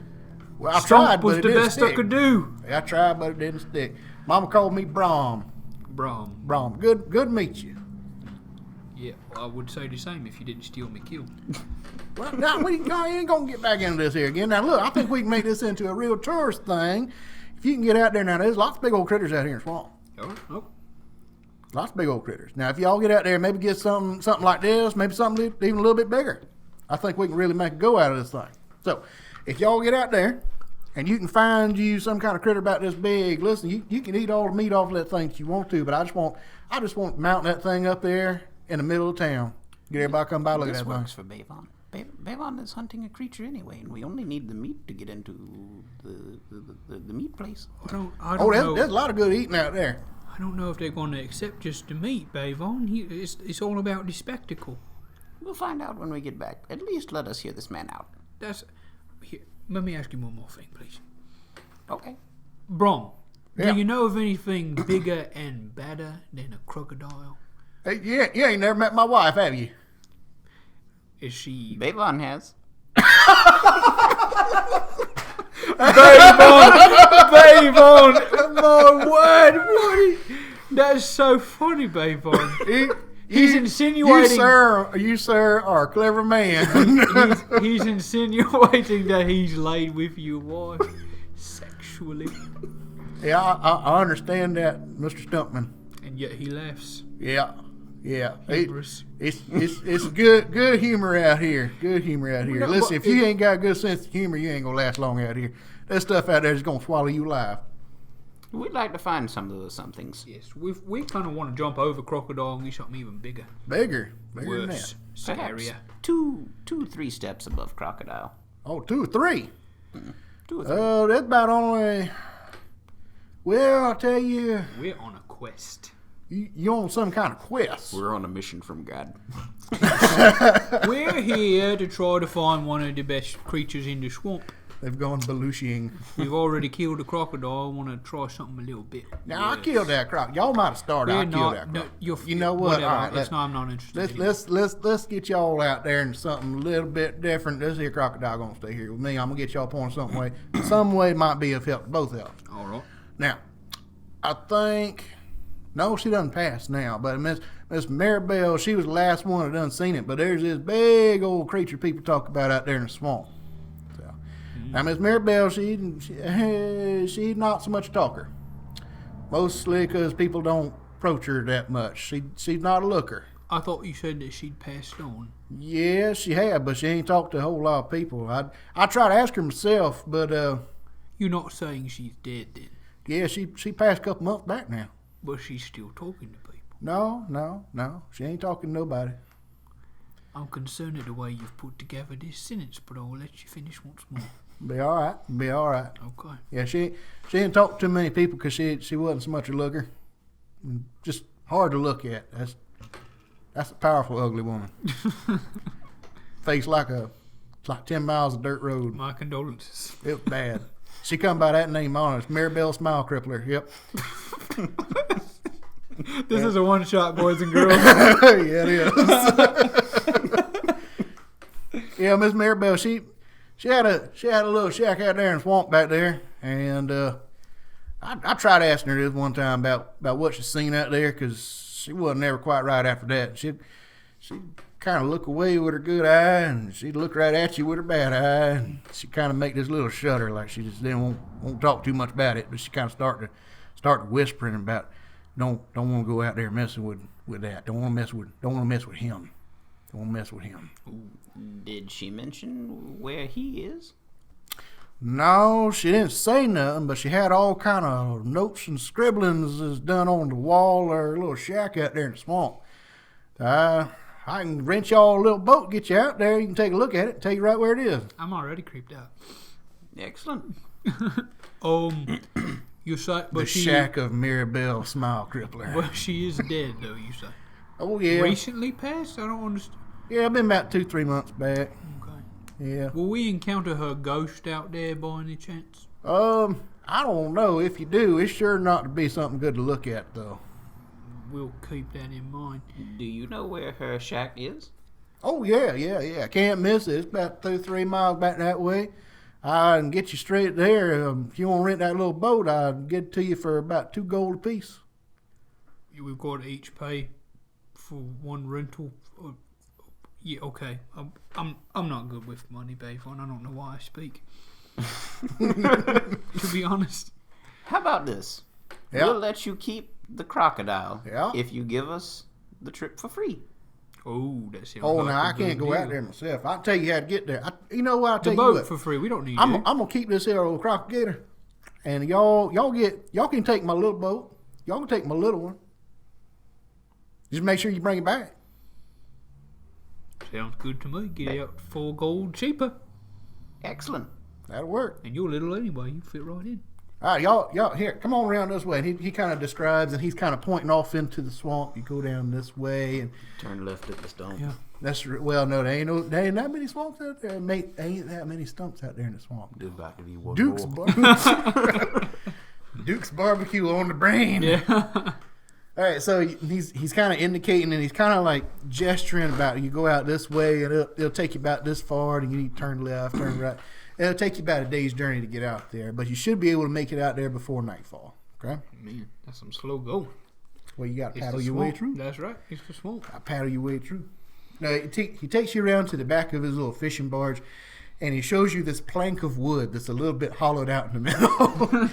Well, I Stump tried, was but it the didn't best stick. I could do. I tried, but it didn't stick. Mama called me Brom. Brom. Good to meet you. Yeah, well, I would say the same if you didn't steal my kill. Well, now, we ain't going to get back into this here again. Now, look, I think we can make this into a real tourist thing. If you can get out there now, there's lots of big old critters out here in the swamp. Oh. Lots of big old critters. Now, if y'all get out there, maybe get something like this, maybe something even a little bit bigger. I think we can really make a go out of this thing. So, if y'all get out there and you can find you some kind of critter about this big, listen, you can eat all the meat off of that thing that you want to, but I just want to mount that thing up there in the middle of town. Get everybody come by, look at that This thing. works for Bavon. Bavon is hunting a creature anyway, and we only need the meat to get into the meat place. I don't know. There's a lot of good eating out there. I don't know if they're going to accept just the meat, Bavon. It's all about the spectacle. We'll find out when we get back. At least let us hear this man out. Here, let me ask you one more thing, please. Okay. Brom, Yeah. do you know of anything bigger and better than a crocodile? Hey, you ain't never met my wife, have you? Is she... Bavon has. Bavon! My word! That's so funny, Bavon. He's insinuating... You, sir, are a clever man. He's insinuating that he's laid with your wife sexually. Yeah, I understand that, Mr. Stumpman. And yet he laughs. Yeah. Humorous. It's good humor out here. Good humor out here. No, Listen, but if you ain't got a good sense of humor, you ain't gonna last long out here. That stuff out there is gonna swallow you alive. We'd like to find some of those somethings. Yes, we kind of want to jump over crocodile and get something even bigger. Bigger than Worse. that. Perhaps Scarier. two, 3 steps above crocodile. Oh, 2 or 3. 2 or 3. Oh, that's about only. Well, I'll tell you, We're on a quest. you on some kind of quest. We're on a mission from God. We're here to try to find one of the best creatures in the swamp. They've gone Belushiing. We've already killed a crocodile. I want to try something a little bit. Now, I worse. killed that croc. Y'all might have started. I killed that croc. You know what? Whatever. All right, I'm not interested. let's get y'all out there in something a little bit different. This here crocodile gonna stay here with me. I'm gonna get y'all point some way. Some way might be of help to both of us. All right. Now, I think no, she doesn't pass now. But Miss Maribel, she was the last one that done seen it. But there's this big old creature people talk about out there in the swamp. So, now Miss Maribel, she's not so much a talker. Mostly because people don't approach her that much. She's not a looker. I thought you said that she'd passed on. Yeah, she had, but she ain't talked to a whole lot of people. I tried to ask her myself, but You're not saying she's dead then, yeah, she passed a couple months back now. but she's still talking to people. No, she ain't talking to nobody. I'm concerned at the way you've put together this sentence, but I'll let you finish once more. Be all right. Okay. Yeah, she didn't talk to too many people because she wasn't so much a looker. Just hard to look at. That's a powerful, ugly woman. Face like 10 miles of dirt road. My condolences. It was bad. She come by that name on us. Maribel Smile Crippler. Yep. This is a one-shot, boys and girls. Yeah, it is. Yeah, Miss Maribel, she had a little shack out there in the swamp back there, and I tried asking her this one time about what she's seen out there, because she wasn't ever quite right after that. She'd kind of look away with her good eye, and she'd look right at you with her bad eye, and she'd kind of make this little shudder, like she just didn't won't talk too much about it, but she kind of start to whispering about don't want to go out there messing with that. Don't want to mess with him. Don't want to mess with him. Did she mention where he is? No, she didn't say nothing, but she had all kind of notes and scribblings done on the wall of her little shack out there in the swamp. I can rent y'all a little boat, get you out there. You can take a look at it, tell you right where it is. I'm already creeped out. Excellent. You say, but the shack of Mirabelle Smile Crippler. Well, she is dead, though, you say. Oh, yeah. Recently passed? I don't understand. Yeah, I've been about 2-3 months back. Okay. Yeah. Will we encounter her ghost out there by any chance? I don't know. If you do, it's sure not to be something good to look at, though. We'll keep that in mind. Do you know where her shack is? Oh, yeah. Can't miss it. It's about 2-3 miles back that way. I can get you straight there. If you want to rent that little boat, I'll get it to you for about 2 gold apiece. We've got to each pay for one rental. Yeah, okay. I'm not good with money, Bavon. I don't know why I speak. To be honest. How about this? Yeah. We'll let you keep the crocodile if you give us the trip for free. Oh, that sounds Oh, like now a I can't good go deal. out there myself. I'll tell you how to get there. You know what? I'll tell The you boat what. for free. We don't need I'm it. gonna keep this here old crocodile, and y'all can take my little boat. Y'all can take my little one. Just make sure you bring it back. Sounds good to me. Get out 4 gold cheaper. Excellent. That'll work. And you're little anyway. You fit right in. All right, y'all here, come on around this way. And he kind of describes, and he's kind of pointing off into the swamp. You go down this way, and Turn left at the stump. Yeah. well, no, there ain't that many swamps out there. Mate, there ain't that many stumps out there in the swamp. There's about to be one Duke's more. Duke's barbecue on the brain. Yeah. All right, so he's kind of indicating, and he's kind of like gesturing about you go out this way, and it'll take you about this far, and you need to turn left, turn right. It'll take you about a day's journey to get out there, but you should be able to make it out there before nightfall. Okay? Man, that's some slow going. Well, you got to It's paddle the your way swamp. through. That's right. It's the swamp. I paddle your way through. No, he takes you around to the back of his little fishing barge, and he shows you this plank of wood that's a little bit hollowed out in the middle.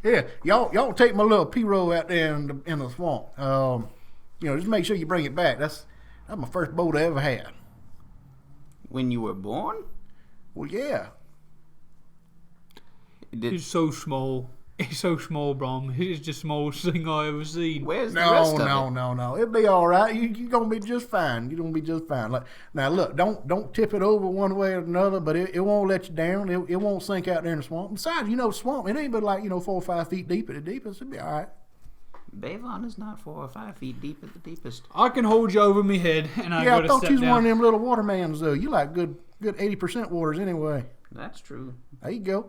Yeah, y'all take my little pirogue out there in the swamp. Just make sure you bring it back. That's my first boat I ever had. When you were born? Well, yeah. He's so small. He's so small, Brom. He's the smallest thing I ever seen. Where's the rest of it? No. It'll be all right. You're gonna be just fine. You're gonna be just fine. Now, look, don't tip it over one way or another, but it won't let you down. It won't sink out there in the swamp. Besides, swamp, it ain't but 4 or 5 feet deep at the deepest. It'll be all right. Bavon is not 4 or 5 feet deep at the deepest. I can hold you over me head, and I Yeah, go I to thought step you was down. one of them little watermans, though. You like good 80% waters anyway. That's true. There you go.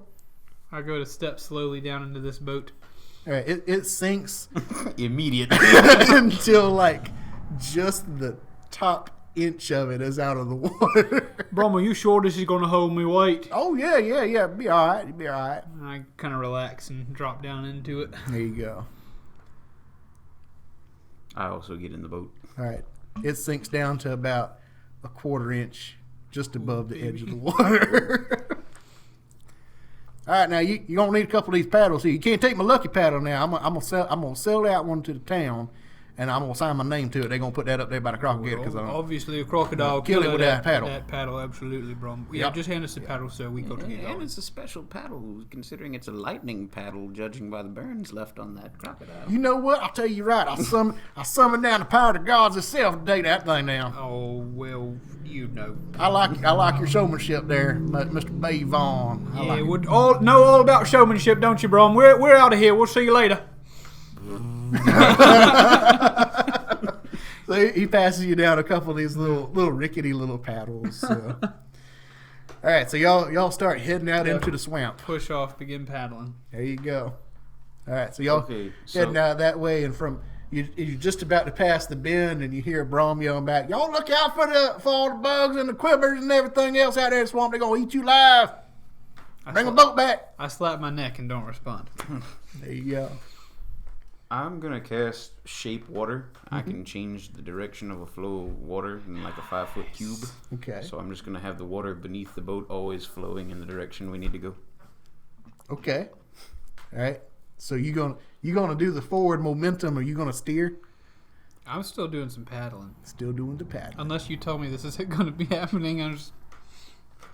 I go to step slowly down into this boat. All right, it sinks Immediately. until just the top inch of it is out of the water. Brom, are you sure this is going to hold me weight? Oh yeah. Be all right. You'll be all right. I kind of relax and drop down into it. There you go. I also get in the boat. All right, it sinks down to about a 1/4 inch, just above the edge of the water. All right, now you don't need a couple of these paddles here. You can't take my lucky paddle now. I'm gonna sell that one to the town, and I'm gonna sign my name to it. They're gonna put that up there by the crocodile because Obviously, a crocodile kill it killer with that paddle. That paddle, absolutely, Brom. Yeah, Yep. just hand us the paddle so we go together. And it's a special paddle, considering it's a lightning paddle, judging by the burns left on that crocodile. You know what? I'll tell you right. I summoned down the power of the gods itself to take that thing down. Oh well, you know. I like your showmanship there, Mr. Bavon. I Yeah, like it. would know all about showmanship, don't you, Brom? We're out of here. We'll see you later. So he passes you down a couple of these little rickety little paddles. So. All right, so y'all start heading out into the swamp. Push off, begin paddling. There you go. All right, so y'all Okay, heading so- out that way, and You're just about to pass the bend, and you hear Brom yelling back, "Y'all look out for all the bugs and the quivers and everything else out there in the swamp. They're going to eat you live. Bring a boat back." I slap my neck and don't respond. There you go. I'm going to cast Shape Water. I can change the direction of a flow of water in like a 5-foot cube. Okay. So I'm just going to have the water beneath the boat always flowing in the direction we need to go. Okay. All right. So you gonna do the forward momentum, or you gonna steer? I'm still doing some paddling. Still doing the paddle. Unless you told me this isn't going to be happening,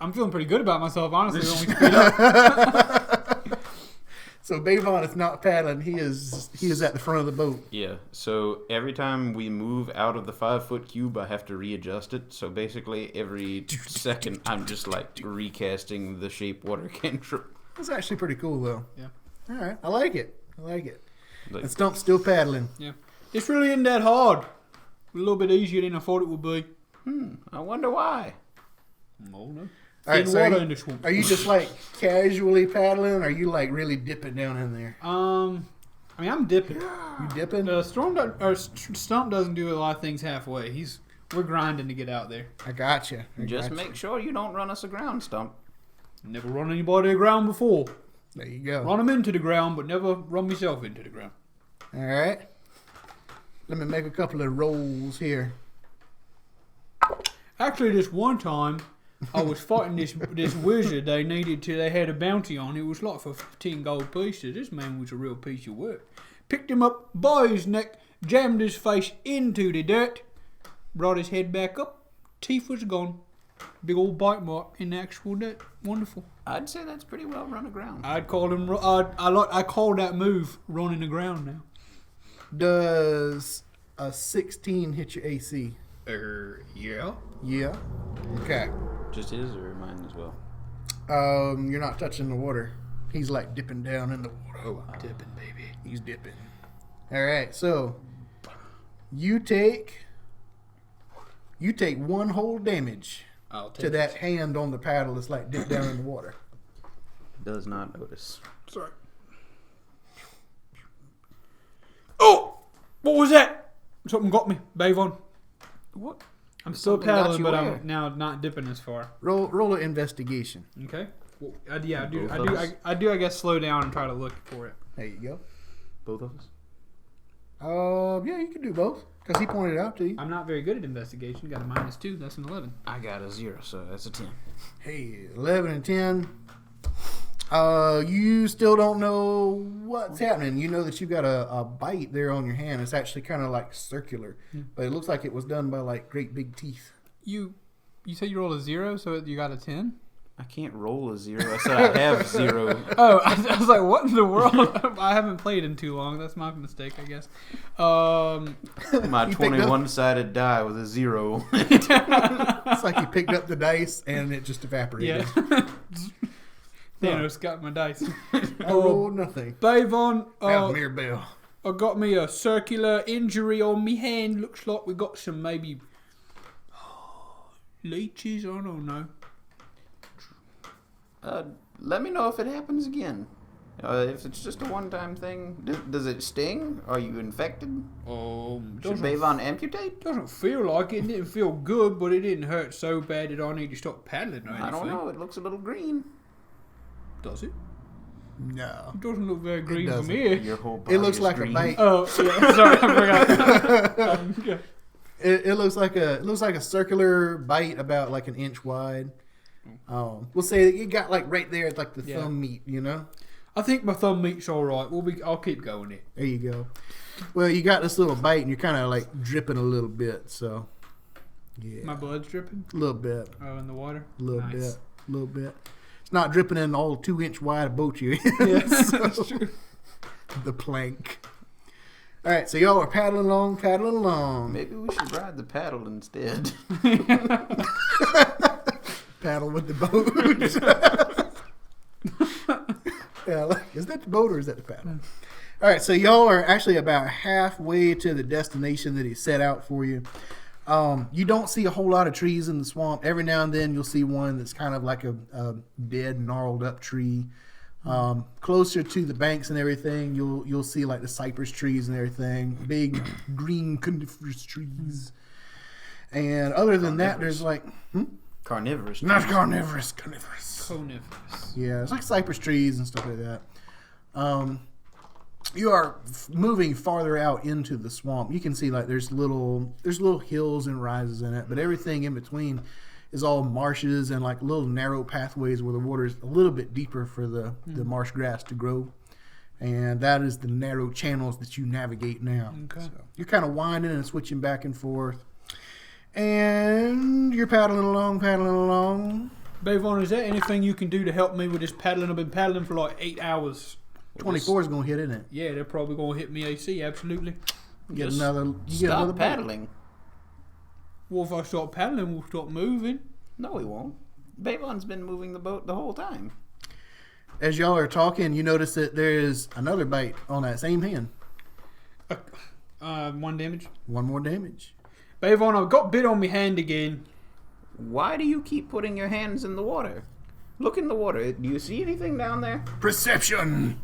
I'm feeling pretty good about myself, honestly. When we speed up. So Bavon is not paddling. He is at the front of the boat. Yeah. So every time we move out of the 5-foot cube, I have to readjust it. So basically every second, I'm just like recasting the Shape Water cantrip. That's actually pretty cool, though. Yeah. All right. I like it. Like, And Stump's still paddling. Yeah. This really isn't that hard. A little bit easier than I thought it would be. I wonder why. Oh, no. All right, so water in the swamp. are you just like casually paddling, or are you like really dipping down in there? I mean, I'm dipping. You dipping? Stump doesn't do a lot of things halfway. We're grinding to get out there. I gotcha. Just make sure you don't run us aground, Stump. Never run anybody aground before. There you go. Run them into the ground, but never run myself into the ground. All right. Let me make a couple of rolls here. Actually, this one time, I was fighting this wizard they had a bounty on. It was like for 15 gold pieces. This man was a real piece of work. Picked him up by his neck, jammed his face into the dirt, brought his head back up, teeth was gone. Big old bite mark in the actual dirt. Wonderful. I'd say that's pretty well run aground. I'd call him. I call that move running the ground now. Does a 16 hit your AC? Yeah. Yeah. Okay. Just his or mine as well? You're not touching the water. He's like dipping down in the water. Oh, I'm dipping, baby. He's dipping. All right. So you take 1 whole damage to that hand on the paddle that's like dipped down in the water. Does not notice. Sorry. Oh! What was that? Something got me, Bavon. What? I'm still Something got paddling, you but where? I'm now not dipping as far. Roll an investigation. Okay. Well, yeah, Both of us? I do. I guess slow down and try to look for it. There you go. Both of us? Yeah, you can do both because he pointed it out to you. I'm not very good at investigation. Got a -2. That's an 11. I got a 0, so that's a 10. Hey, 11 and 10. You still don't know what's happening. You know that you've got a bite there on your hand. It's actually kind of like circular, but it looks like it was done by like great big teeth. You said you rolled a 0, so you got a 10. I can't roll a 0. I said I have 0. Oh, I was like, what in the world? I haven't played in too long. That's my mistake, I guess. My 21-sided die with a 0. It's like you picked up the dice and it just evaporated. Yeah. Thanos got my dice. Oh, nothing. Bavon, Mere Bell. I got me a circular injury on me hand. Looks like we got some maybe leeches. I don't know. Let me know if it happens again. If it's just a one-time thing, does it sting? Are you infected? Should Bavon amputate? Doesn't feel like it. It didn't feel good, but it didn't hurt so bad that I need to stop paddling or anything. I don't know. It looks a little green. Does it? No. It doesn't look very green from doesn't. here. Your whole body It looks is like green. a bite. Oh, yeah. Sorry, I forgot. It looks like a circular bite about like an inch wide. We'll say you got like right there at like the thumb meat, you know. I think my thumb meat's all right. I'll keep going it. There you go. Well, you got this little bite and you're kind of like dripping a little bit, so yeah. My blood's dripping. A little bit. Oh, in the water. A little Nice. bit. A little bit. It's not dripping in all 2-inch wide boat you're in. Yes, So, that's true. the plank. All right, so y'all are paddling along. Maybe we should ride the paddle instead. Paddle with the boat. Yeah, is that the boat or is that the paddle? All right, so y'all are actually about halfway to the destination that he set out for you. You don't see a whole lot of trees in the swamp. Every now and then you'll see one that's kind of like a dead, gnarled up tree. Closer to the banks and everything, you'll see like the cypress trees and everything, big green coniferous trees. And other than that, there's like carnivorous trees. Not carnivorous, carnivorous. Coniferous. Yeah, it's like cypress trees and stuff like that. You are moving farther out into the swamp. You can see like there's little hills and rises in it, but everything in between is all marshes and like little narrow pathways where the water is a little bit deeper for the marsh grass to grow. And that is the narrow channels that you navigate now. Okay. So you're kind of winding and switching back and forth. And you're paddling along. Bavon, is there anything you can do to help me with this paddling? I've been paddling for like 8 hours. 24 is going to hit, isn't it? Yeah, they're probably going to hit me AC, absolutely. Stop paddling. Well, if I start paddling, we'll start moving. No, we won't. Bavon's been moving the boat the whole time. As y'all are talking, you notice that there's another bite on that same hand. 1 damage. 1 more damage. Bavon, I've got bit on my hand again. Why do you keep putting your hands in the water? Look in the water. Do you see anything down there? Perception.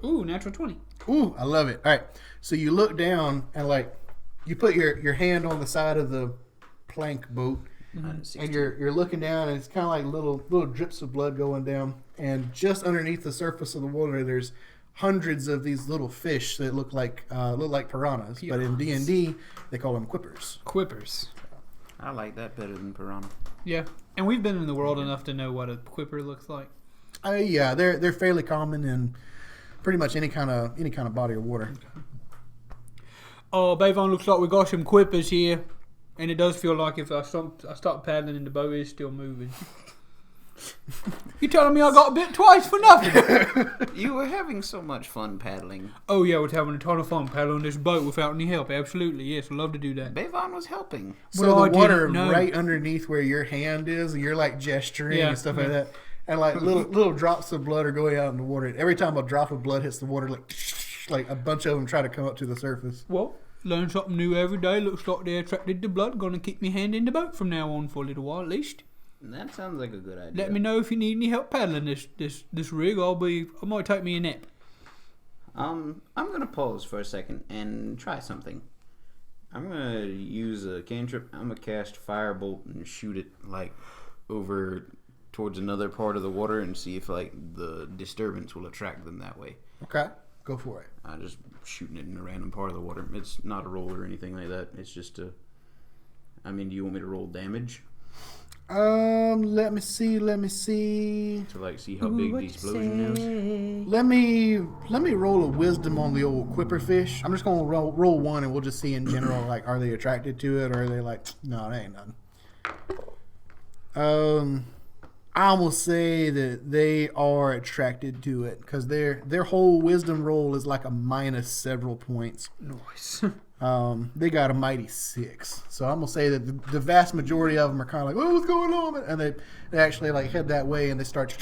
Ooh, natural 20. Ooh, I love it. All right. So you look down and like you put your hand on the side of the plank boat and you're looking down and it's kind of like little drips of blood going down, and just underneath the surface of the water there's hundreds of these little fish that look like piranhas. But in D&D they call them quippers. Quippers. I like that better than piranha. Yeah, and we've been in the world enough to know what a quipper looks like. Yeah, they're fairly common in pretty much any kind of body of water. Oh, Bavon, looks like we got some quippers here, and it does feel like if I start paddling and the boat is still moving. You telling me I got bit twice for nothing? You were having so much fun paddling. Oh yeah, we're having a ton of fun paddling this boat without any help. Absolutely, yes, I love to do that. Bavon was helping. So the water right underneath where your hand is, and you're like gesturing and stuff like that, and like little drops of blood are going out in the water. Every time a drop of blood hits the water, like a bunch of them try to come up to the surface. Well, learn something new every day. Looks like they're attracted to blood. Gonna keep me hand in the boat from now on for a little while at least. That sounds like a good idea. Let me know if you need any help paddling this rig. I might take me a nap. I'm gonna pause for a second and try something. I'm gonna use a cantrip. I'm gonna cast Firebolt and shoot it like over towards another part of the water and see if like the disturbance will attract them that way. Okay, go for it. I'm just shooting it in a random part of the water. It's not a roll or anything like that. It's just do you want me to roll damage? Let me see. To like see how big the explosion is. Let me roll a wisdom on the old quipper fish. I'm just gonna roll one, and we'll just see in general, like, are they attracted to it, or are they like, no, it ain't nothing. I will say that they are attracted to it because their whole wisdom roll is like a minus several points. Nice. They got a mighty 6, so I'm gonna say that the vast majority of them are kind of like, "Oh, what's going on?" And they actually like head that way and they start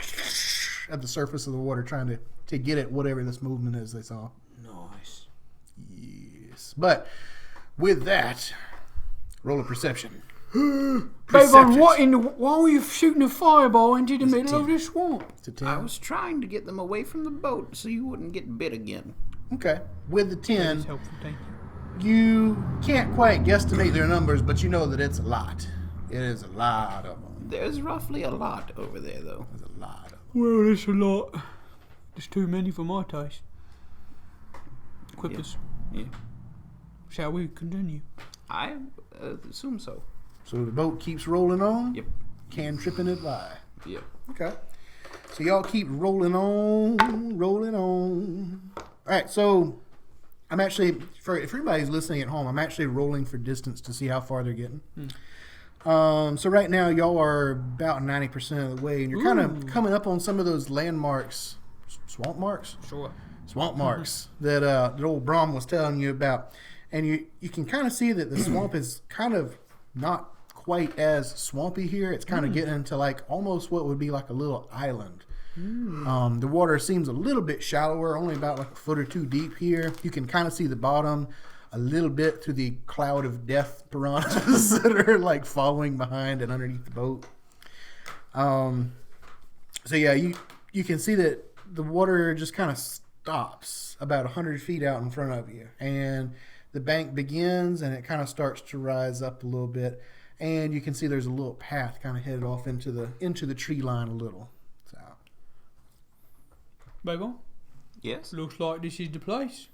at the surface of the water trying to get at whatever this movement is they saw. Nice. Yes, but with that, roll a perception. Bavon, why were you shooting a fireball into the middle of the swamp? It's a 10. I was trying to get them away from the boat so you wouldn't get bit again. Okay, with the 10. That's helpful, thank you. You can't quite guesstimate their numbers, but you know that it's a lot. It is a lot of them. There's roughly a lot over there, though. There's a lot of them. Well, it's a lot. There's too many for my taste. Quippers. Yeah. Shall we continue? I assume so. So the boat keeps rolling on? Yep. Cantripping it by. Yep. Okay. So y'all keep rolling on. All right, so I'm actually, for everybody's listening at home, I'm actually rolling for distance to see how far they're getting. So right now, y'all are about 90% of the way, and you're kind of coming up on some of those landmarks, swamp marks? Sure. Swamp marks that old Brom was telling you about. And you can kind of see that the swamp is kind of not quite as swampy here. It's kind of getting into like almost what would be like a little island. The water seems a little bit shallower, only about like a foot or two deep here. You can kind of see the bottom a little bit through the cloud of death piranhas that are like following behind and underneath the boat. So yeah, you can see that the water just kind of stops about 100 feet out in front of you, and the bank begins, and it kind of starts to rise up a little bit, and you can see there's a little path kind of headed off into the tree line a little. So, Bavon, Yes. looks like this is the place.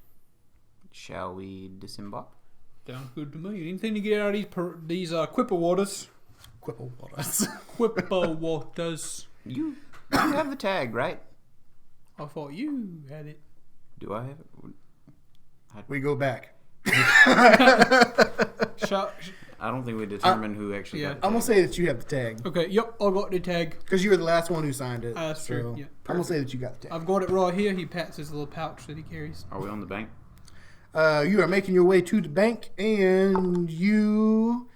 Shall we disembark? Sounds good to me. Anything to get out of these Quipper waters? Quipple waters. Quipper waters. You have the tag, right? I thought you had it. Do I have it? We go back. I don't think we determined who actually got the tag. I'm gonna say that you have the tag Okay, yep, I got the tag. because you were the last one who signed it. That's true. Yeah, I'm gonna say that you got the tag. I've got it right here. He pats his little pouch that he carries. Are we on the bank? You are making your way to the bank, and you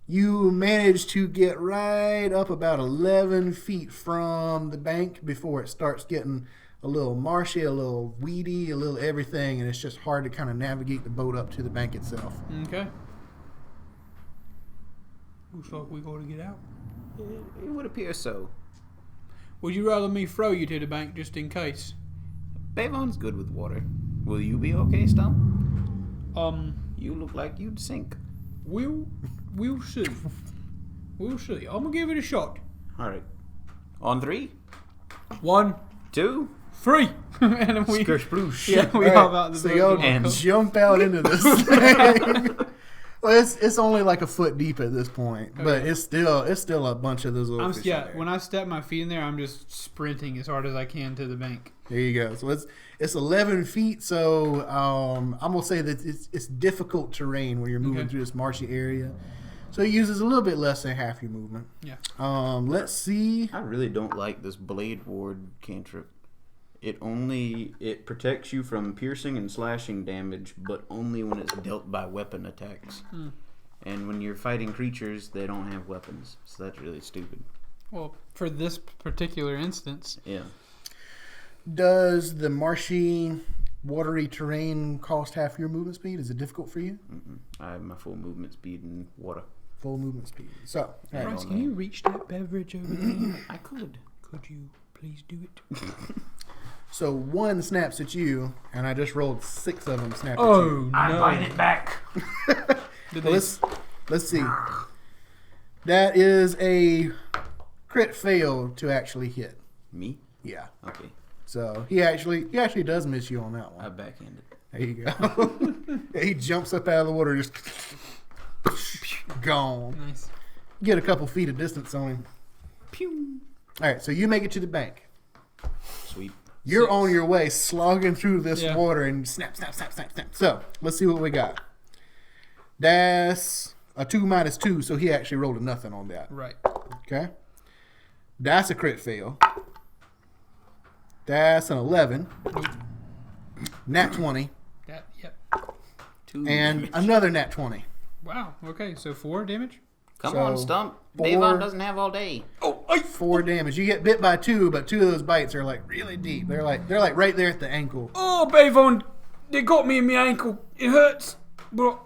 manage to get right up about 11 feet from the bank before it starts getting a little marshy, a little weedy, a little everything, and it's just hard to kind of navigate the boat up to the bank itself. Okay. Looks like we got to get out. It would appear so. Would you rather me throw you to the bank just in case? Bavon's good with water. Will you be okay, Stump? You look like you'd sink. We'll see. We'll see. I'm gonna give it a shot. All right. On 3, 1, 2. 3, and then we Sploosh. yeah we All hop right, out the so boat. y'all And- jump out into this thing. Well, it's only like a foot deep at this point, but Okay. it's still a bunch of those little fish. in there. When I step my feet in there, I'm just sprinting as hard as I can to the bank. There you go. So it's 11 feet. So I'm gonna say that it's difficult terrain when you're moving Okay. through this marshy area. So it uses a little bit less than half your movement. Yeah. Let's see. I really don't like this blade ward cantrip. It protects you from piercing and slashing damage, but only when it's dealt by weapon attacks. And when you're fighting creatures, they don't have weapons, so that's really stupid. Well, for this particular instance, Yeah. Does the marshy, watery terrain cost half your movement speed? Is it difficult for you? I have my full movement speed in water. Full movement speed. So, all right. Bryce, can you reach that beverage over there? I could. Could you please do it? So one snaps at you, and I just rolled 6 of them snap at Oh you. no! I bite it back. Did Well, let's see. That is a crit fail to actually hit. Me? Yeah. Okay. So he actually does miss you on that I one. backhanded. There you go. Yeah, he jumps up out of the water, just gone. Nice. Get a couple feet of distance on him. Pew. All right, so you make it to the bank. Sweet. You're 6. on your way, slogging through this Yeah. water, and snap, snap, snap, snap, snap. So let's see what we got. That's a 2 minus 2, so he actually rolled a nothing on that. Right. Okay. That's a crit fail. That's an 11. Nat 20. Yep. 2 And damage. another nat 20. Wow. Okay, so 4 damage. Come so, on, Stump. 4 Bavon doesn't have all day. 4 damage. You get bit by 2, but 2 of those bites are like really deep. They're like right there at the ankle. Oh, Bavon, they got me in my ankle. It hurts, but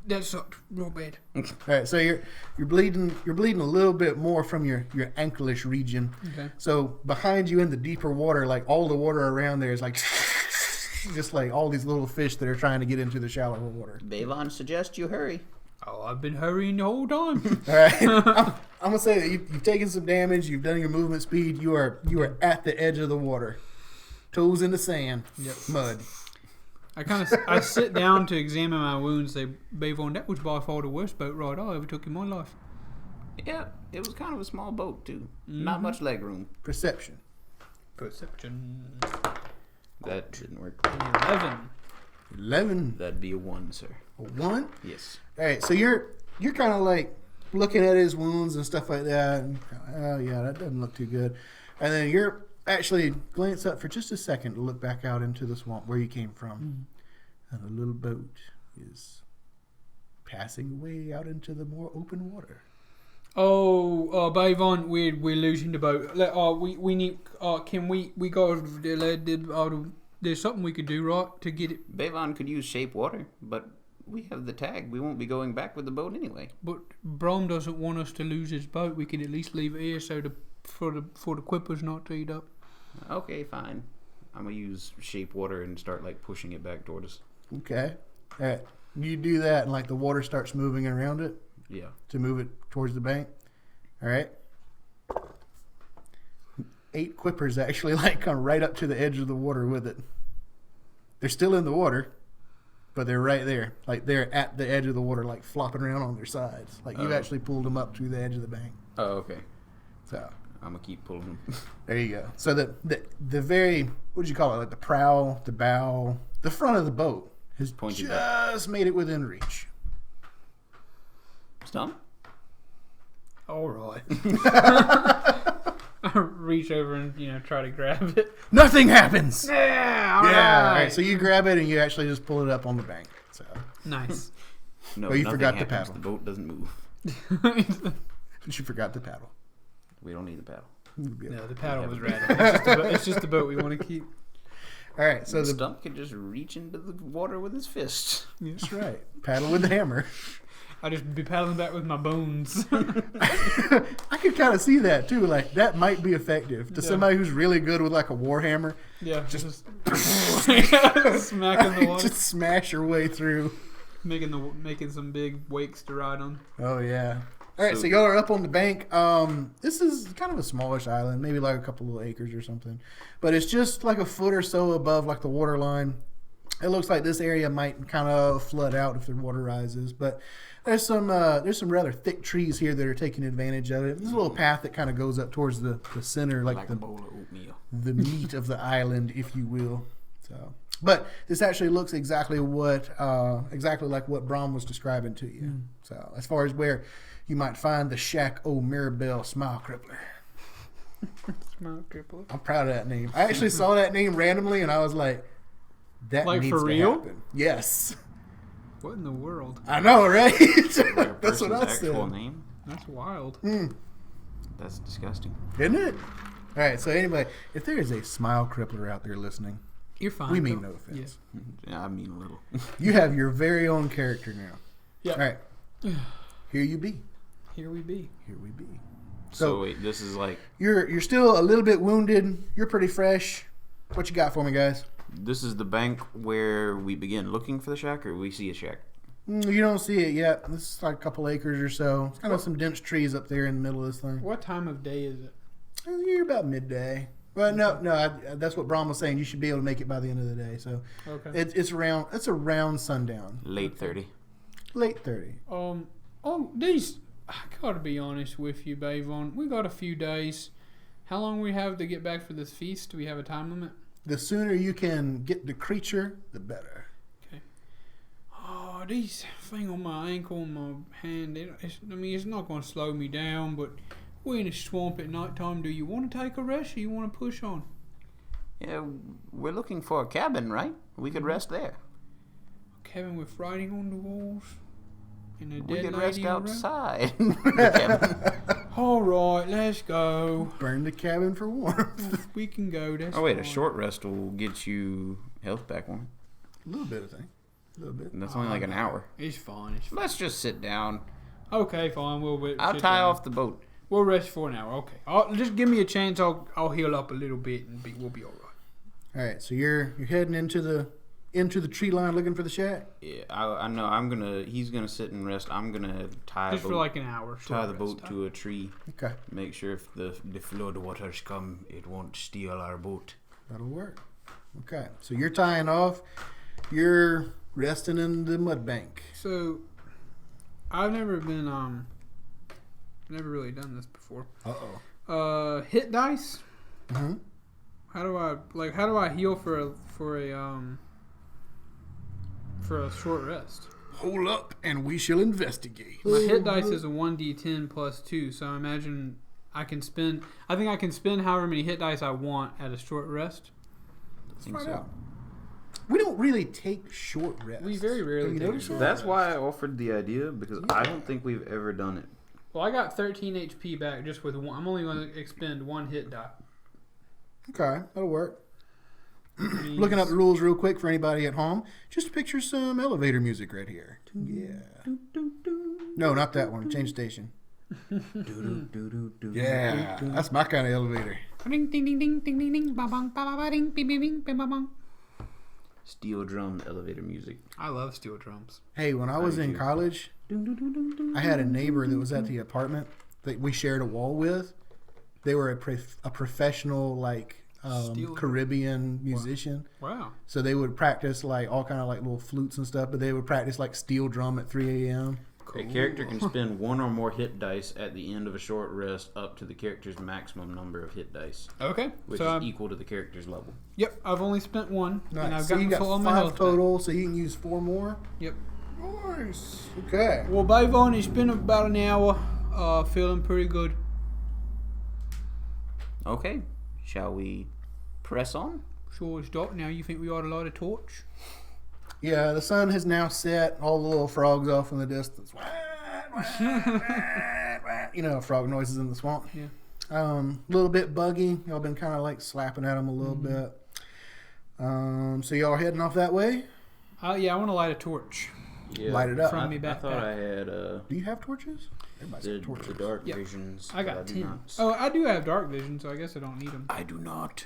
that sucked real bad. All right, so you're bleeding a little bit more from your ankleish region. Okay. So behind you in the deeper water, like all the water around there is like just like all these little fish that are trying to get into the shallower water. Bavon suggests you hurry. Oh, I've been hurrying the whole time. All right, I'm gonna say that you've taken some damage. You've done your movement speed. You are at the edge of the water, toes in the sand, mud. I sit down to examine my wounds. Say, Bavon, that was by far the worst boat ride I ever took in my life. Yeah, it was kind of a small boat, too. Not much leg room. Perception. Perception. That didn't work. 11. 11. That'd be a 1, sir. A 1. Yes. All right, so you're kind of like looking at his wounds and stuff like that. And, oh yeah, that doesn't look too good. And then you're actually glance up for just a second to look back out into the swamp where you came from, and the little boat is passing away out into the more open water. Bavon, we're losing the boat. We need. Can we go? There's something we could do, right, to get it. Bavon could use shape water, but We have the tag. We won't be going back with the boat anyway. But Brom doesn't want us to lose his boat. We can at least leave it here for the quippers not to eat up. Okay, fine. I'm gonna use shape water and start like pushing it back toward us. Okay. All right. You do that, and like the water starts moving around it. Yeah. To move it towards the bank. All right. 8 quippers actually like come right up to the edge of the water with it. They're still in the water, but they're right there. Like they're at the edge of the water, like flopping around on their sides. Like you actually pulled them up to the edge of the bank. Oh, okay. So I'm gonna keep pulling them. there you go. So the very, what did you call it? Like the prow, the bow, the front of the boat has Pointed just made it within reach. Stump? All right. I reach over and try to grab it. Nothing happens. Yeah. All right. So you grab it and you actually just pull it up on the bank. So Nice. No, but you nothing forgot to happens. paddle. The boat doesn't move. But you forgot to paddle. We don't need the paddle. No, the paddle was random. It's just the boat we want to keep. All right. So the Stump can just reach into the water with his fists. That's right. Paddle with the hammer. I just be paddling back with my bones. I could kind of see that too. Like that might be effective to somebody who's really good with like a war hammer. Yeah, just smacking the water, just smash your way through, making some big wakes to ride on. Oh yeah. All right, so y'all are up on the bank. This is kind of a smallish island, maybe like a couple of acres or something, but it's just like a foot or so above like the water line. It looks like this area might kind of flood out if the water rises, but there's some rather thick trees here that are taking advantage of it. There's a little path that kind of goes up towards the center, like a bowl of oatmeal. The meat of the island, if you will. So, but this actually looks exactly like what Brom was describing to you. Mm. So, as far as where you might find the Shack O' Mirabelle Smile Crippler. Smile Crippler. I'm proud of that name. I actually saw that name randomly, and I was like, "That like needs for to real? happen." Yes. What in the world? I know, right? Like That's what I said. Actual name? That's wild. Mm. That's disgusting. Isn't it? All right. So anyway, if there is a Smile Crippler out there listening, you're fine. We mean no offense. Yeah, I mean a little. You have your very own character now. Yeah. All right. Here you be. Here we be. Here we be. So wait, this is like you're still a little bit wounded. You're pretty fresh. What you got for me, guys? this is the bank where we begin looking for the shack, or we see a shack? You don't see it yet. This is like a couple acres or so. It's kind of some dense trees up there in the middle of this thing. What time of day is it? You're about midday. Well, no, that's what Brom was saying. You should be able to make it by the end of the day. So Okay. it's around sundown. Late 30. Late 30. I gotta be honest with you, Bavon. We got a few days. How long we have to get back for this feast? Do we have a time limit? The sooner you can get the creature, the better. Okay. Oh, these thing on my ankle and my hand, it's not going to slow me down, but we're in a swamp at nighttime. Do you want to take a rest or you want to push on? Yeah, we're looking for a cabin, right? We could rest there. A cabin with writing on the walls? And a We dead could lady rest in the room? outside the cabin. All right, let's go. Burn the cabin for warmth. We can go. That's Oh, wait, a fine. short rest will get you health back on. A little bit, I think. A little bit. And that's only like an hour. It's fine. It's fine. Let's just sit down. Okay, fine. I'll tie off the boat. We'll rest for an hour. Okay. Just give me a chance. I'll heal up a little bit and we'll be all right. All right, so you're heading into the tree line looking for the shack. Yeah, I know. He's gonna sit and rest. I'm gonna tie Just for like an hour. tie the boat to a tree. Okay, Make sure if the flood waters come, it won't steal our boat. that'll work. Okay, so you're tying off. You're resting in the mud bank. So, I've never been never really done this before. Hit dice. Mm-hmm. How do I heal for a short rest? Hold up, and we shall investigate. My hit dice is a 1d10 plus 2, so I imagine I can spend however many hit dice I want at a short rest. Let's find out. We don't really take short rests. We very rarely take a short That's rest. why I offered the idea, because I don't think we've ever done it. Well, I got 13 HP back just with one. I'm only going to expend one hit die. Okay, that'll work. Looking up the rules real quick for anybody at home. Just picture some elevator music right here. Yeah. No, not that one. Change station. Yeah, that's my kind of elevator. Ding ding ding ding ding ding ding ba bang ba ba ba ding bing bing bing bing ba bang. Steel drum elevator music. I love steel drums. Hey, when I was in college, I had a neighbor that was at the apartment that we shared a wall with. They were a professional, like, Caribbean musician. Wow. So they would practice, like, all kind of, like, little flutes and stuff, but they would practice, like, steel drum at 3 a.m. Cool. A character can spend one or more hit dice at the end of a short rest up to the character's maximum number of hit dice. Okay. Which is equal to the character's level. Yep, I've only spent one. Nice. And I've so you got full on my 5 health total, so you can use 4 more? Yep. Nice. Okay. Well, Bavon, it's been about an hour. Feeling pretty good. Okay. Shall we press on? Sure as dot. Now you think we ought to light a torch? Yeah, the sun has now set. All the little frogs off in the distance. You know, frog noises in the swamp. Yeah. A little bit buggy. Y'all been kind of like slapping at them a little bit. So y'all heading off that way? Yeah, I want to light a torch. Yeah. Light it up. From me I back. thought I had Do you have torches? Everybody's got torches. the dark Yep. visions. I got but do 10. not. Oh, I do have dark vision, so I guess I don't need them. I do not.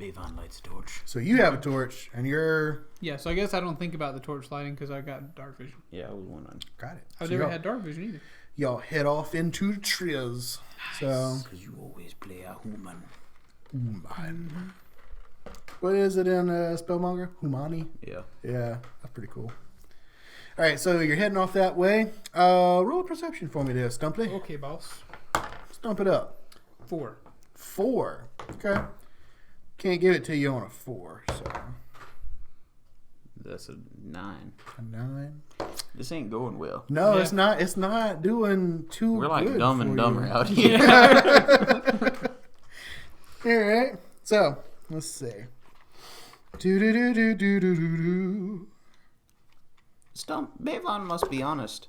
Bavon lights a torch. So you have a torch, and you're... Yeah, so I guess I don't think about the torch lighting because I got dark vision. Yeah, I was wondering. Got it. I've So never y'all- had dark vision either. Y'all head off into the trees. So, Because you always play a human. what is it in Spellmonger? Humani? Yeah. Yeah, that's pretty cool. All right, so you're heading off that way. Roll a perception for me there, Stumpy. Okay, boss. Stump it up. 4. 4. Okay. Can't give it to you on a 4, so That's a 9. a 9. This ain't going well. No, Yeah. it's not. It's not doing too. We're like good Dumb for and you. Dumber out here. All right. So let's see. Do do do do do do do. Stump, Bavon must be honest.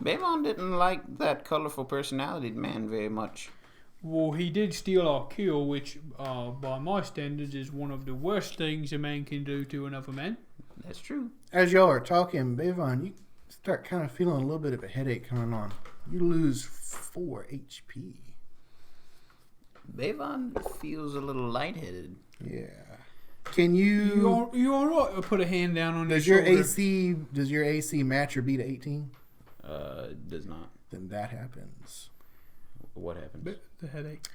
Bavon didn't like that colorful personality man very much. Well, he did steal our kill, which, by my standards, is one of the worst things a man can do to another man. That's true. As y'all are talking, Bavon, you start kind of feeling a little bit of a headache coming on. You lose 4 HP. Bavon feels a little lightheaded. Yeah. Can you? You all right? I'll put a hand down on Does his your shoulder. AC match or beat 18? Does not. Then that happens. What happens? The headache.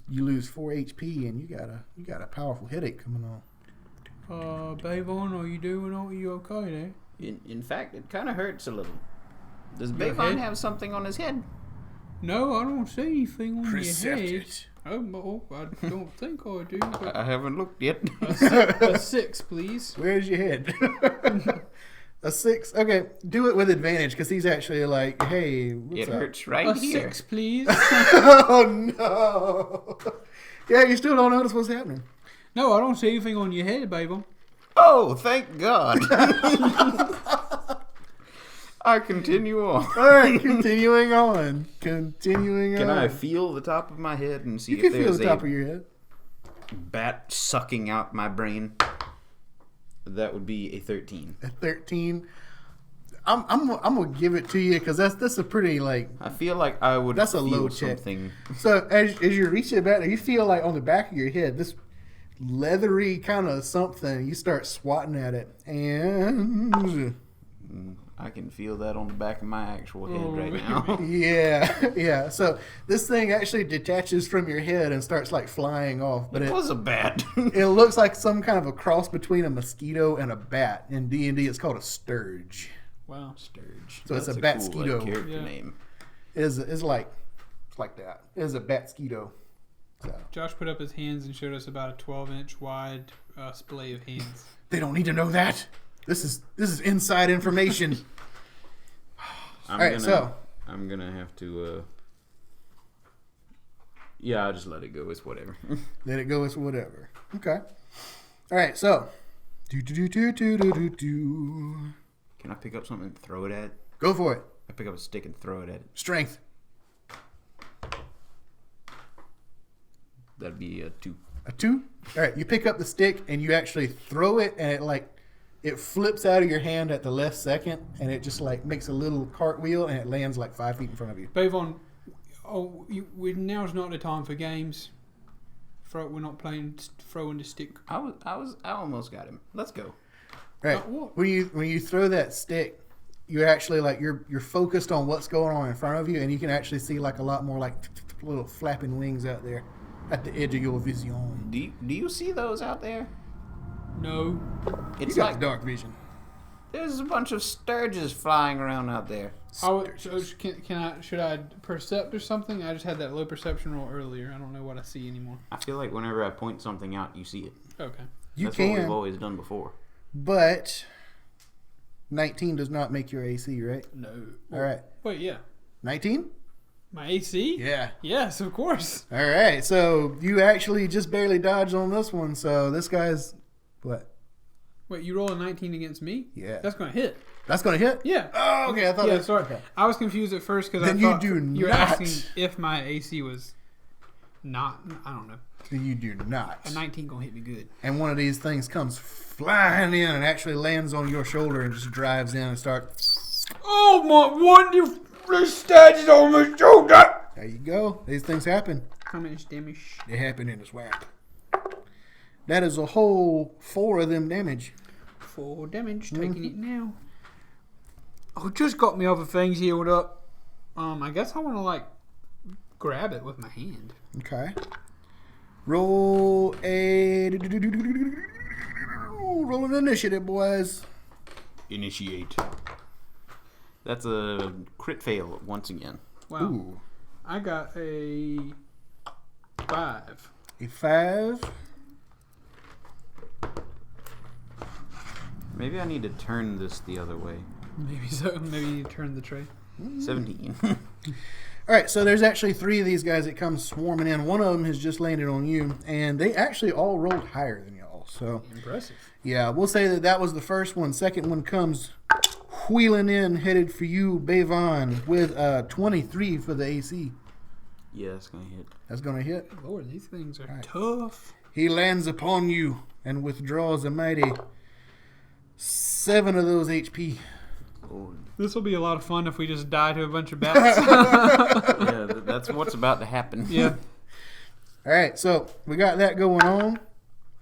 You lose 4 HP and you got a powerful headache coming on. Bavon, are you doing? Are you okay there? In fact, it kind of hurts a little. Does Your Bavon head? have something on his head? No, I don't see anything on Percept your head. it. Oh, I don't think I do. But I haven't looked yet. a 6, please. Where's your head? A 6. Okay, do it with advantage because he's actually like, hey, what's It up? hurts right A here. 6, please. Oh no! Yeah, you still don't notice what's happening. No, I don't see anything on your head, Bavon. Oh, thank God. I continue on. All right, continuing on. Continuing Can on. I feel the top of my head and see You if can feel there's the top a of your head. bat sucking out my brain? That would be a 13. At 13. I'm gonna give it to you because that's a pretty like. I feel like I would That's a feel low check. something. So as you reach it back, you feel like on the back of your head this leathery kind of something. You start swatting at it, and I can feel that on the back of my actual head right now. yeah. So this thing actually detaches from your head and starts like flying off. But It was a bat. it looks like some kind of a cross between a mosquito and a bat. In D&D, it's called a sturge. Wow. Sturge. So it's That's a cool, bat-skeeto. character Yeah. name. It's like that. It's a bat mosquito. So Josh put up his hands and showed us about a 12-inch wide splay of hands. they don't need to know that. This is inside information. I'm so- gonna have to. Yeah, I'll just let it go. It's whatever. Let it go. It's whatever. Okay. All right. So do. Can I pick up something and throw it at it? Go for it. I pick up a stick and throw it at it. Strength. That'd be a 2. A 2? All right, you pick up the stick and you actually throw it, and it flips out of your hand at the last second, and it just like makes a little cartwheel, and it lands like 5 feet in front of you. Bavon, now's not the time for games. We're not playing throwing the stick. I almost got him. Let's go. Right. When you throw that stick, you're actually like you're focused on what's going on in front of you, and you can actually see like a lot more like little flapping wings out there at the edge of your vision. Do you see those out there? No. It's you got like the dark vision. There's a bunch of sturges flying around out there. Should I percept or something? I just had that low perception roll earlier. I don't know what I see anymore. I feel like whenever I point something out, you see it. Okay. That's what we've always done before. But 19 does not make your AC, right? No. All right. Wait, yeah. 19? My AC? Yeah. Yes, of course. All right. So you actually just barely dodged on this one. So this guy's what? Wait, you roll a 19 against me? Yeah. That's going to hit. That's going to hit? Yeah. Oh, okay. I thought. Yeah, sorry. Okay. I was confused at first because I thought you were asking if my AC was not. I don't know. Then you do not. A 19 going to hit me good. And one of these things comes flying in and actually lands on your shoulder and just drives in and starts. Oh my! What you stats on my shoulder? There you go. These things happen. How much damage? They happen in a swamp. That is a whole 4 of them damage. 4 damage. Taking it now. Oh, just got me other things healed up. I guess I want to like grab it with my hand. Okay. Roll an initiative, boys. Initiate. That's a crit fail once again. Wow. Ooh. I got a 5. A 5. Maybe I need to turn this the other way. Maybe so. Maybe you turn the tray. 17. All right, so there's actually 3 of these guys that come swarming in. One of them has just landed on you, and they actually all rolled higher than y'all. So Impressive. yeah, we'll say that was the first one. Second one comes wheeling in, headed for you, Bavon, with 23 for the AC. Yeah, that's going to hit. That's going to hit. Lord, these things are tough. He lands upon you and withdraws a mighty 7 of those HP. Lord. This will be a lot of fun if we just die to a bunch of bats. Yeah, that's what's about to happen. Yeah. All right, so we got that going on.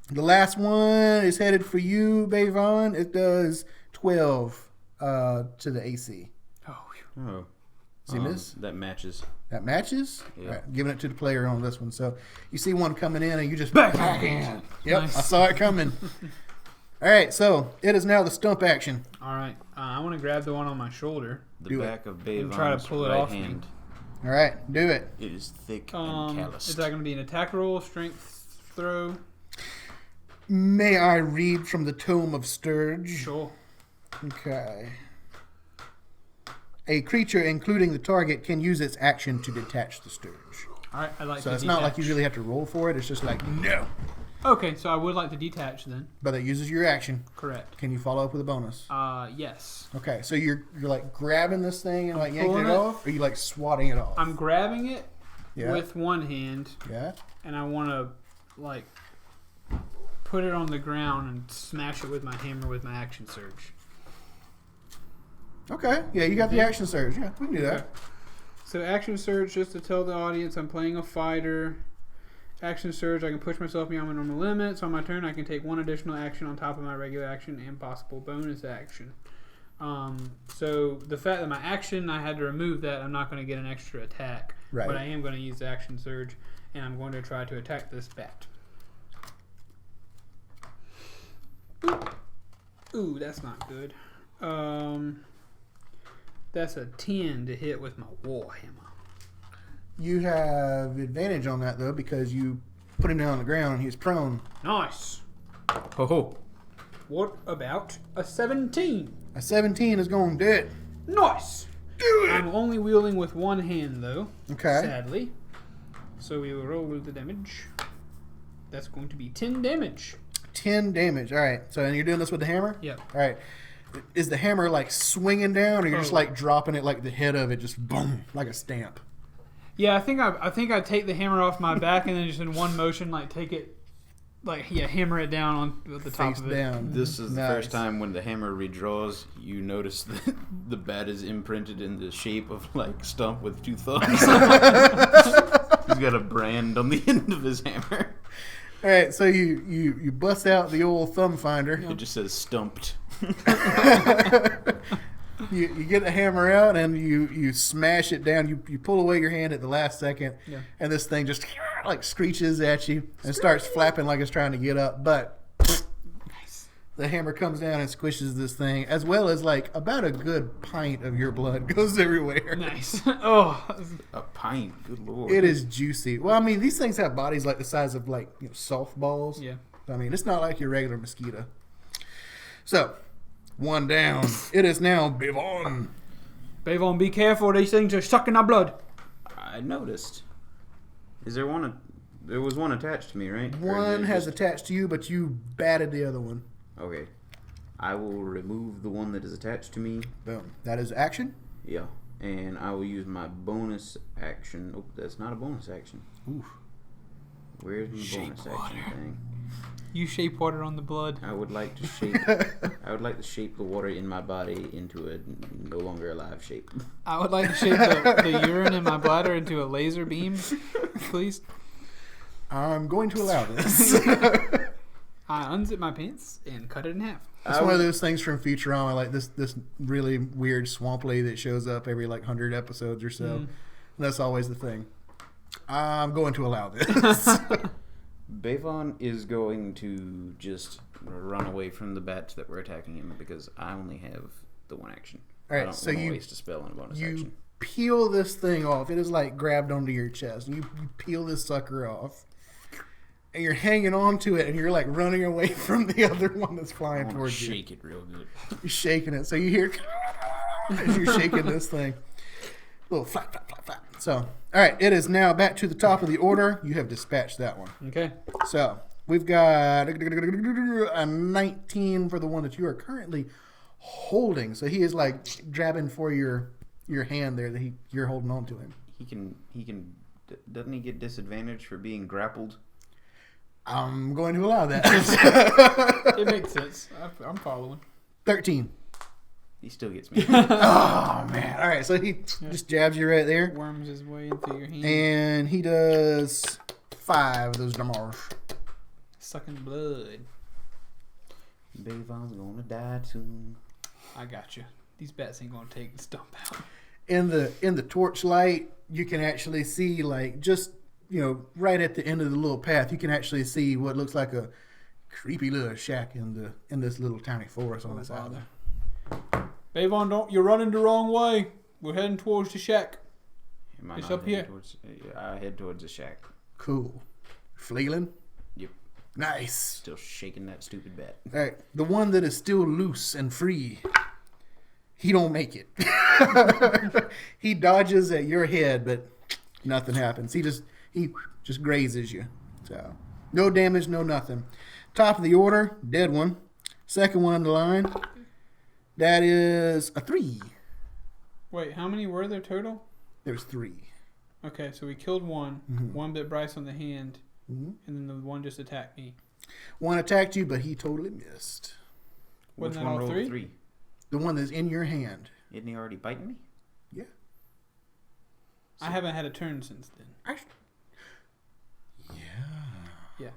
The last one is headed for you, Bavon. It does 12 to the AC. Oh. See this? That matches. That matches? Yeah. All right, giving it to the player on this one. So you see one coming in and you just Backhand. Yep, Nice. I saw it coming. All right, so it is now the stump action. All right. I want to grab the one on my shoulder. The Do back of Bavon's And try to pull it right off me. hand. All right, do it. It is thick and calloused. Is that going to be an attack roll, strength throw? May I read from the Tome of Sturge? Sure. Okay. A creature, including the target, can use its action to detach the Sturge. All right. I'd like So to it's detach. not like you really have to roll for it. It's just like, no. Okay, so I would like to detach then. But it uses your action. Correct. Can you follow up with a bonus? Yes. Okay, so you're like grabbing this thing and like yanking pulling it it. off? Or are you like swatting it off? I'm grabbing it Yeah. with one hand, Yeah? and I want to like put it on the ground and smash it with my hammer with my action surge. Okay. Yeah, you got the action surge. Yeah, we can do that. Okay. So action surge, just to tell the audience I'm playing a fighter. Action surge, I can push myself beyond my normal limits. On my turn, I can take 1 additional action on top of my regular action and possible bonus action. So the fact that my action, I had to remove that, I'm not going to get an extra attack. Right. But I am going to use the action surge, and I'm going to try to attack this bat. Ooh, that's not good. That's a 10 to hit with my warhammer. You have advantage on that, though, because you put him down on the ground and he's prone. Nice. Ho. What about a 17? A 17 is going to do it. Nice. Do it! I'm only wielding with one hand, though. Okay. Sadly. So we will roll the damage. That's going to be 10 damage. 10 damage. All right. So, and you're doing this with the hammer? Yep. All right. Is the hammer like swinging down, or you're just like dropping it like the head of it, just boom, like a stamp? Yeah, I think I take the hammer off my back and then just in one motion, like take it hammer it down on the top Face of it. down. This is the Nice. first time when the hammer redraws, you notice that the bat is imprinted in the shape of like Stump with 2 thumbs. He's got a brand on the end of his hammer. All right, so you bust out the old thumb finder. It just says stumped. You get the hammer out and you smash it down. You pull away your hand at the last second, and this thing just like screeches at you and starts flapping like it's trying to get up. But the hammer comes down and squishes this thing, as well as like about a good pint of your blood goes everywhere. Nice. Oh. A pint, good lord. It is juicy. Well, I mean, these things have bodies like the size of like softballs. Yeah. I mean, it's not like your regular mosquito. So, 1 down. It is now Bavon. Bavon, be careful. These things are sucking our blood. I noticed. Is there one? There was one attached to me, right? Or is One it has just- attached to you, but you batted the other one. Okay. I will remove the one that is attached to me. Boom. That is action. Yeah. And I will use my bonus action. Oh, that's not a bonus action. Oof. Where's my Shape bonus water. action thing? You shape water on the blood. I would like to shape. I would like to shape the water in my body into a no longer alive shape. I would like to shape the urine in my bladder into a laser beam, please. I'm going to allow this. I unzip my pants and cut it in half. It's one of those things from Futurama, like this really weird swamp lady that shows up every like 100 episodes or so. And that's always the thing. I'm going to allow this. Bavon is going to just run away from the bats that were attacking him because I only have the one action. All I right, don't so want to you waste a spell on a bonus you action. peel this thing off. It is like grabbed onto your chest. You peel this sucker off. And you're hanging on to it, and you're like running away from the other one that's I flying want to towards you. shake it real good. You're shaking it. So you hear as you're shaking this thing. Little flap, flap, flap, flap. So, all right, it is now back to the top of the order. You have dispatched that one. Okay. So, we've got a 19 for the one that you are currently holding. So, he is like grabbing for your hand there that you're holding on to him. He can. Doesn't he get disadvantage for being grappled? I'm going to allow that. It makes sense. I'm following. 13. He still gets me. Oh, man. All right, so he just jabs you right there. Worms his way into your hand. And he does 5 of those damage. Sucking blood. Bavon's gonna die soon. I got you. These bats ain't gonna take the Stump out. In the torchlight, you can actually see like just right at the end of the little path, you can actually see what looks like a creepy little shack in this little tiny forest on this island. Bavon, you're running the wrong way. We're heading towards the shack. Am I It's not up heading here. Towards, I head towards the shack. Cool. Flailing? Yep. Nice. Still shaking that stupid bat. All right, the one that is still loose and free. He don't make it. He dodges at your head, but nothing happens. He just grazes you. So no damage, no nothing. Top of the order, dead one. Second one on the line. That is a 3. Wait, how many were there total? There's 3. Okay, so we killed one. One bit Brice on the hand, Mhm. and then the one just attacked me. One attacked you, but he totally missed. Wasn't Which that one all rolled three? 3? The one that's in your hand. Isn't he already biting me? Yeah. I haven't had a turn since then. Yeah.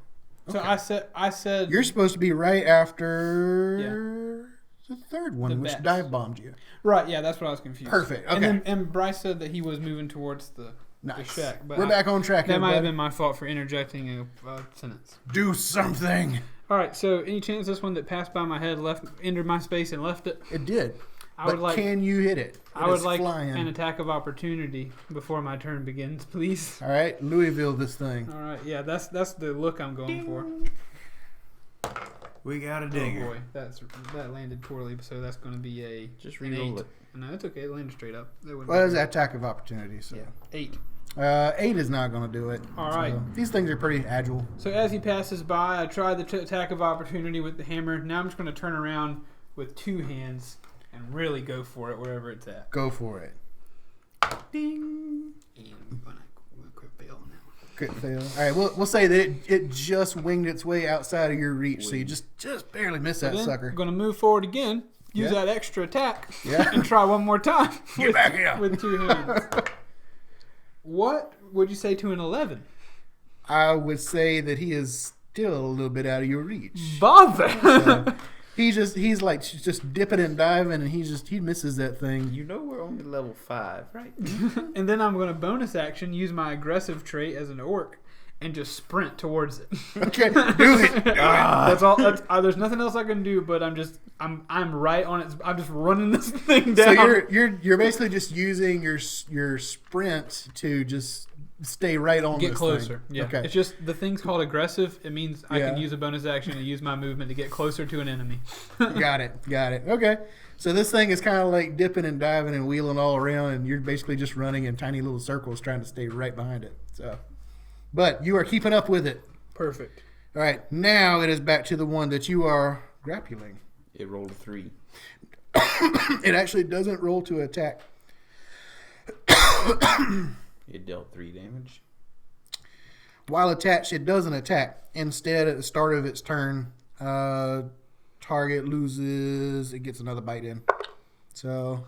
So Okay. I said You're supposed to be right after the third one, The which bats. dive bombed you. right. Yeah, that's what I was confused. Perfect. Okay. And Brice said that he was moving towards the Nice. shack. But We're back on track. That might have everybody. been my fault for interjecting a sentence. Do something. All right. So any chance this one that passed by my head entered my space and left it? It did. I But would like. can you hit it? I It would is like flying. an attack of opportunity before my turn begins, please. All right, Louisville, this thing. All right. Yeah, that's the look I'm going for. We got a Oh boy, that landed poorly, so that's going to be a Just an re-roll 8. it. No, it's okay. It landed straight up. That wouldn't Well, be it's bad. an attack of opportunity. So Yeah, 8. 8 is not going to do it. All right. So, these things are pretty agile. So as he passes by, I try the attack of opportunity with the hammer. Now I'm just going to turn around with 2 hands and really go for it wherever it's at. Go for it. Ding! And I'm going to quit fail now. Crit fail. All right, we'll say that it just winged its way outside of your reach, so you just barely missed that sucker. I'm gonna move forward again. Use that extra attack. Yeah. And try one more time. Get back here. With 2 hands. What would you say to an 11? I would say that he is still a little bit out of your reach. Bother. So, he's like just dipping and diving, and he misses that thing. You know we're only level 5, right? And then I'm going to bonus action use my aggressive trait as an orc and just sprint towards it. Okay, do it. That's all. There's nothing else I can do, but I'm right on it. I'm just running this thing down. So you're basically just using your sprint to just stay right on. Get this closer. thing. Yeah. Okay. It's just the thing's called aggressive. It means I can use a bonus action to use my movement to get closer to an enemy. Got it. Okay. So this thing is kind of like dipping and diving and wheeling all around, and you're basically just running in tiny little circles trying to stay right behind it. So, but you are keeping up with it. Perfect. All right. Now it is back to the one that you are grappling. It rolled a 3. It actually doesn't roll to attack. It dealt 3 damage. While attached, it doesn't attack. Instead, at the start of its turn, target loses. It gets another bite in. So,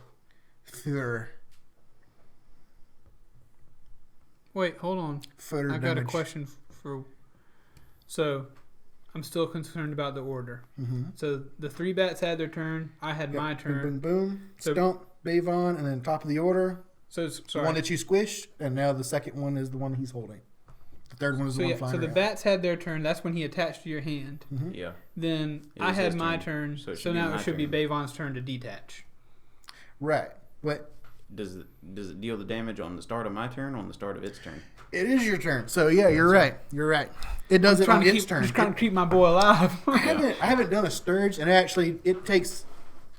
Wait, hold on. further I got damage. a question for. So, I'm still concerned about the order. Mm-hmm. So the 3 bats had their turn. I had my turn. Boom, boom, boom. So- Stump, Bavon, and then top of the order. So The sorry. one that you squished, and now the second one is the one he's holding. The third one is the one flying so the around. bats had their turn. That's when he attached to your hand. Mhm. Yeah. Then It I was had his my turn. turn. So it So should be now my it should be turn. Bavon's turn to detach. Right. But Does it deal the damage on the start of my turn or on the start of its turn? it is your turn. So, yeah, you're right. It does it on its turn. I'm just trying to keep my boy alive. I haven't done a Sturge, and actually it takes,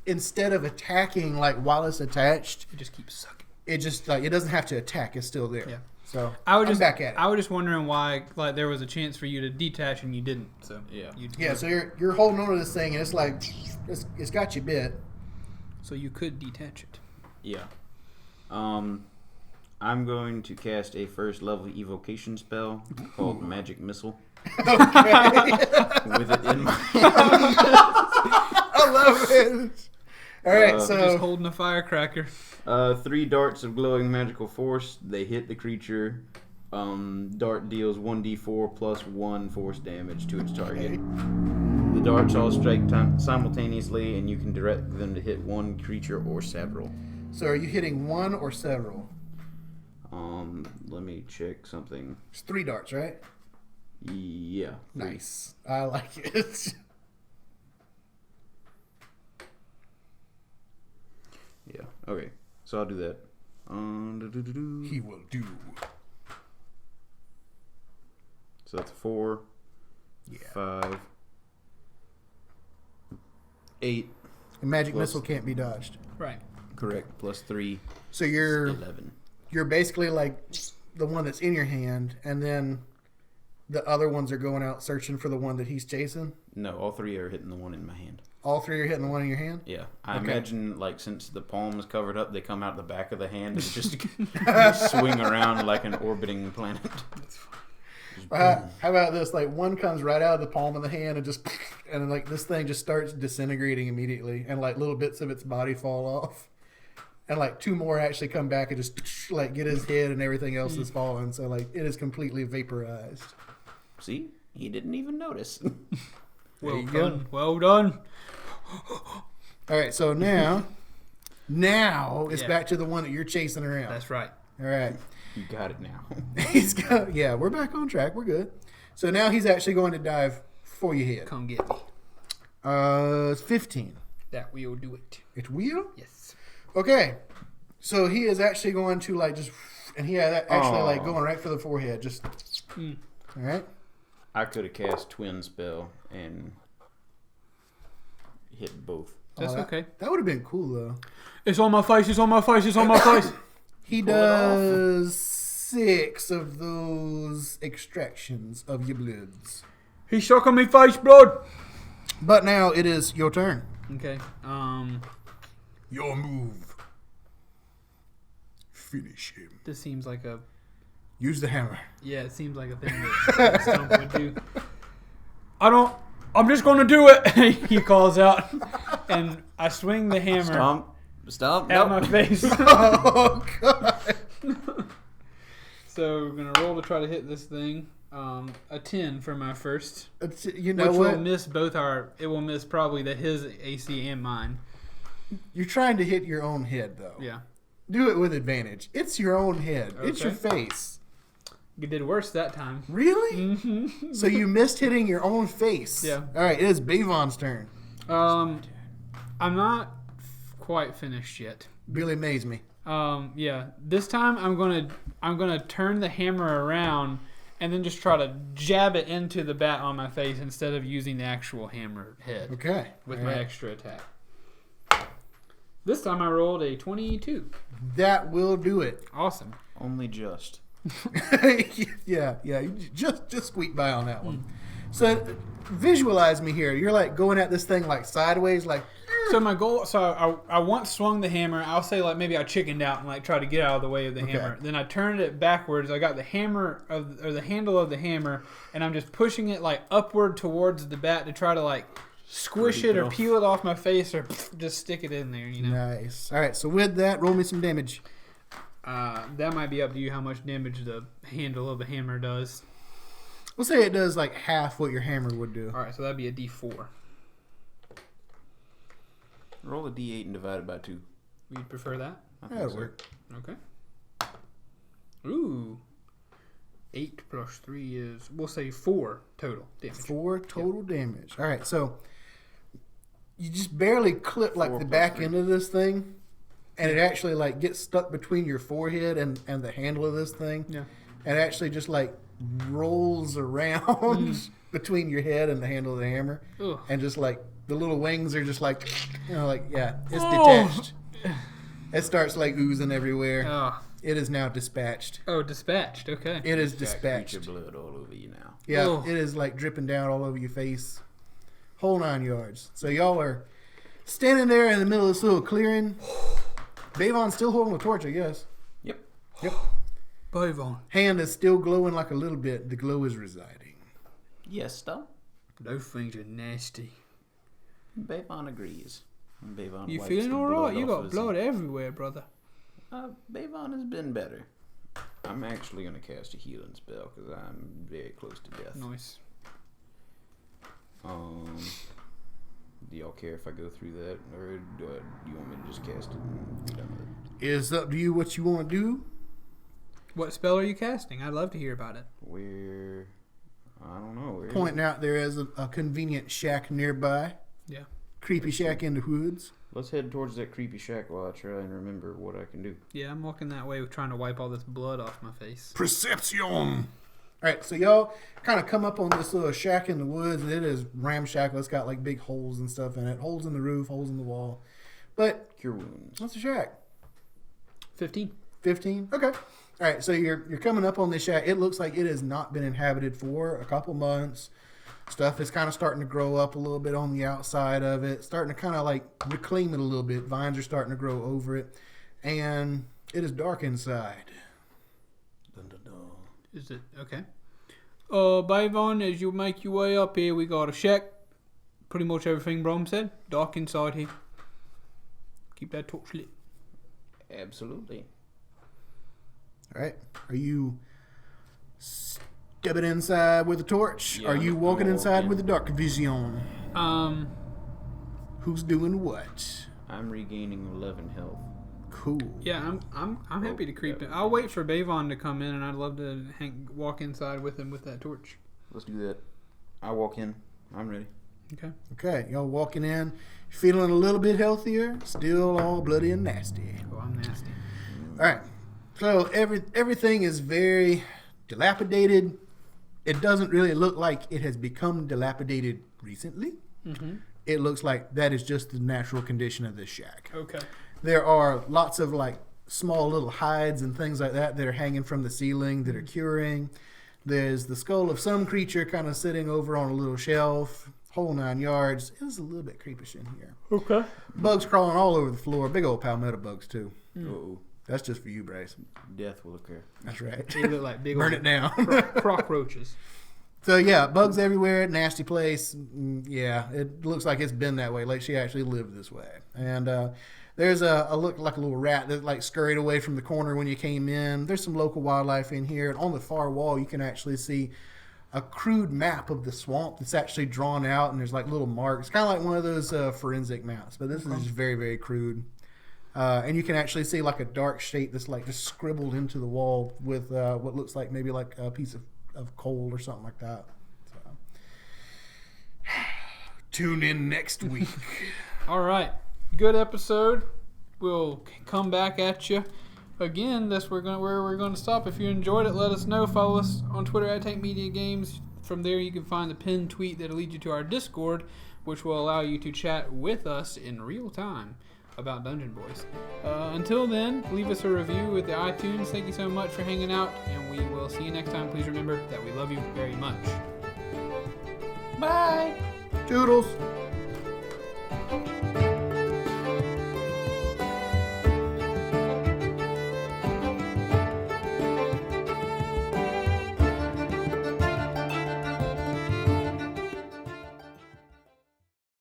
instead of attacking like while it's attached, It just keeps sucking. it just like it doesn't have to attack. It's still there. Yeah. So I'm back at it. I was just wondering why, like, there was a chance for you to detach and you didn't. So Yeah. Yeah. So you're holding on to this thing, and it's like it's got you bit. So you could detach it. Yeah. I'm going to cast a first level evocation spell called Magic Missile. Okay. With it in my hand. I love it. All right. Just So holding a firecracker. 3 darts of glowing magical force. They hit the creature. Dart deals 1d4 plus 1 force damage to its target. The darts all strike simultaneously, and you can direct them to hit one creature or several. so are you hitting one or several? Let me check something. It's 3 darts, right? Yeah. 3. Nice. I like it. Yeah. Okay. So I'll do that. He will do. So that's 4, Yeah. 5, 8. And magic Plus- missile can't be dodged. Right. Correct. Plus 3. So you're 11. basically like the one that's in your hand, and then the other ones are going out searching for the one that he's chasing. No, all 3 are hitting the one in my hand. All 3 are hitting the one in your hand. Yeah. I Okay. imagine, like, since the palm is covered up, they come out the back of the hand and just swing around like an orbiting planet. How about this? Like one comes right out of the palm of the hand and just, and like this thing just starts disintegrating immediately, and like little bits of its body fall off, and like 2 more actually come back and just like get his head and everything else is falling. So like it is completely vaporized. See? He didn't even notice. Well you go. done. Well done. All right, so now it's Yeah. back to the one that you're chasing around. That's right. All right. You got it now. Yeah, we're back on track. We're good. So now he's actually going to dive for your head. Come get me. It's 15. That will do it. It will? Yes. Okay. So he is actually going to like just, and he had actually Aw. like going right for the forehead. Just, Mm. all right. I could have cast Twin Spell and hit both. That's that, okay. That would have been cool though. It's on my face. It's on my face. It's on my face. He Pull it off. does 6 of those extractions of your bloods. He shook on me face, blood. But now it is your turn. Okay. Your move. Finish him. This seems like a Use the hammer. Yeah, it seems like a thing that Stump would do. I'm just going to do it, he calls out. And I swing the hammer Stump. at my face. Oh, God. So we're going to roll to try to hit this thing. A 10 for my first. You know which what? will miss it will miss probably his AC and mine. You're trying to hit your own head, though. Yeah. Do it with advantage. It's your own head. Okay. It's your face. You did worse that time. Really? Mm-hmm. So you missed hitting your own face. Yeah. All right, it is Bavon's turn. I'm not quite finished yet. Billy Mays me. Yeah. This time I'm gonna turn the hammer around and then just try to jab it into the bat on my face instead of using the actual hammer head. Okay. With All my right. extra attack. This time I rolled a 22. That will do it. Awesome. Only just. yeah. You just squeak by on that one. So visualize me here. You're like going at this thing like sideways, like. So my goal. So I once swung the hammer. I'll say like maybe I chickened out and like tried to get out of the way of the hammer. Then I turned it backwards. I got the the handle of the hammer, and I'm just pushing it like upward towards the bat to try to like squish it or peel it off my face or just stick it in there. You know. Nice. All right. So with that, roll me some damage. That might be up to you how much damage the handle of the hammer does. We'll say it does like half what your hammer would do. All right, so that'd be a D4. Roll a D8 and divide it by 2. You'd prefer that? That'll work. Okay. Ooh. 8 plus 3 is, we'll say 4 total damage. 4 total damage. All right, so you just barely clip like the back end of this thing, and it actually like gets stuck between your forehead and the handle of this thing. Yeah. And it actually just like rolls around between your head and the handle of the hammer. Ugh. And just like the little wings are just like, like, yeah, it's Oh. detached. It starts like oozing everywhere. Oh. It is now dispatched. Oh, dispatched. Okay. It is Got dispatched. creature blood all over you now. Yeah, Oh. it is like dripping down all over your face. Whole 9 yards. So y'all are standing there in the middle of this little clearing. Bavon's still holding the torch, I guess. Yep. Bavon. Hand is still glowing like a little bit. The glow is residing. Yes, Stump. Those things are nasty. Bavon agrees. Bavon You wipes feeling the all right? blood You off got his- blood everywhere, brother. Bavon has been better. I'm actually going to cast a healing spell because I'm very close to death. Nice. Do y'all care if I go through that, or do you want me to just cast it and be done with it? It's up to you what you want to do. What spell are you casting? I'd love to hear about it. I don't know. Where Pointing out there is a convenient shack nearby. Yeah. Creepy shack in the woods. Let's head towards that creepy shack while I try and remember what I can do. Yeah, I'm walking that way trying to wipe all this blood off my face. Perception. All right, so y'all kind of come up on this little shack in the woods. It is ramshackle. It's got like big holes and stuff in it. Holes in the roof, holes in the wall. But Cure wounds. what's the shack? 15. 15? Okay. All right, so you're coming up on this shack. It looks like it has not been inhabited for a couple months. Stuff is kind of starting to grow up a little bit on the outside of it. Starting to kind of like reclaim it a little bit. Vines are starting to grow over it. And it is dark inside. Dun, dun, dun. Is it? Okay. Bavon, as you make your way up here, we got a shack. Pretty much everything Brom said. Dark inside here. Keep that torch lit. Absolutely. All right. Are you stepping inside with a torch? Yeah, Are you I'm walking inside walking. with a dark vision? Um, Who's doing what? I'm regaining 11 health. Cool. yeah, I'm happy to creep in. I'll wait for Bavon to come in, and I'd love to walk inside with him with that torch. Let's do that. I walk in. I'm ready. Okay. Okay, y'all walking in, feeling a little bit healthier, still all bloody and nasty. Oh, I'm nasty. All right, so everything is very dilapidated. It doesn't really look like it has become dilapidated recently. Mm-hmm. It looks like that is just the natural condition of this shack. Okay. There are lots of like small little hides and things like that that are hanging from the ceiling that are curing. There's the skull of some creature kind of sitting over on a little shelf. Whole 9 yards. It is a little bit creepish in here. Okay. Bugs crawling all over the floor. Big old palmetto bugs too. Uh-oh. That's just for you, Bryce. Death will occur. That's right. They look like big Burn old it down. cockroaches. So yeah, bugs everywhere, nasty place. Yeah, it looks like it's been that way. Like she actually lived this way. And there's a look like a little rat that like scurried away from the corner when you came in. There's some local wildlife in here, and on the far wall you can actually see a crude map of the swamp that's actually drawn out, and there's like little marks, kind of like one of those forensic maps. But this is just very, very crude. And you can actually see like a dark shape that's like just scribbled into the wall with what looks like maybe like a piece of coal or something like that. So. Tune in next week. All right. Good episode. We'll come back at you again. That's where we're going to stop. If you enjoyed it, let us know. Follow us on Twitter at Tank Media Games. From there, you can find the pinned tweet that'll lead you to our Discord, which will allow you to chat with us in real time about Dungeon Boys. Until then, leave us a review with the iTunes. Thank you so much for hanging out, and we will see you next time. Please remember that we love you very much. Bye. Toodles.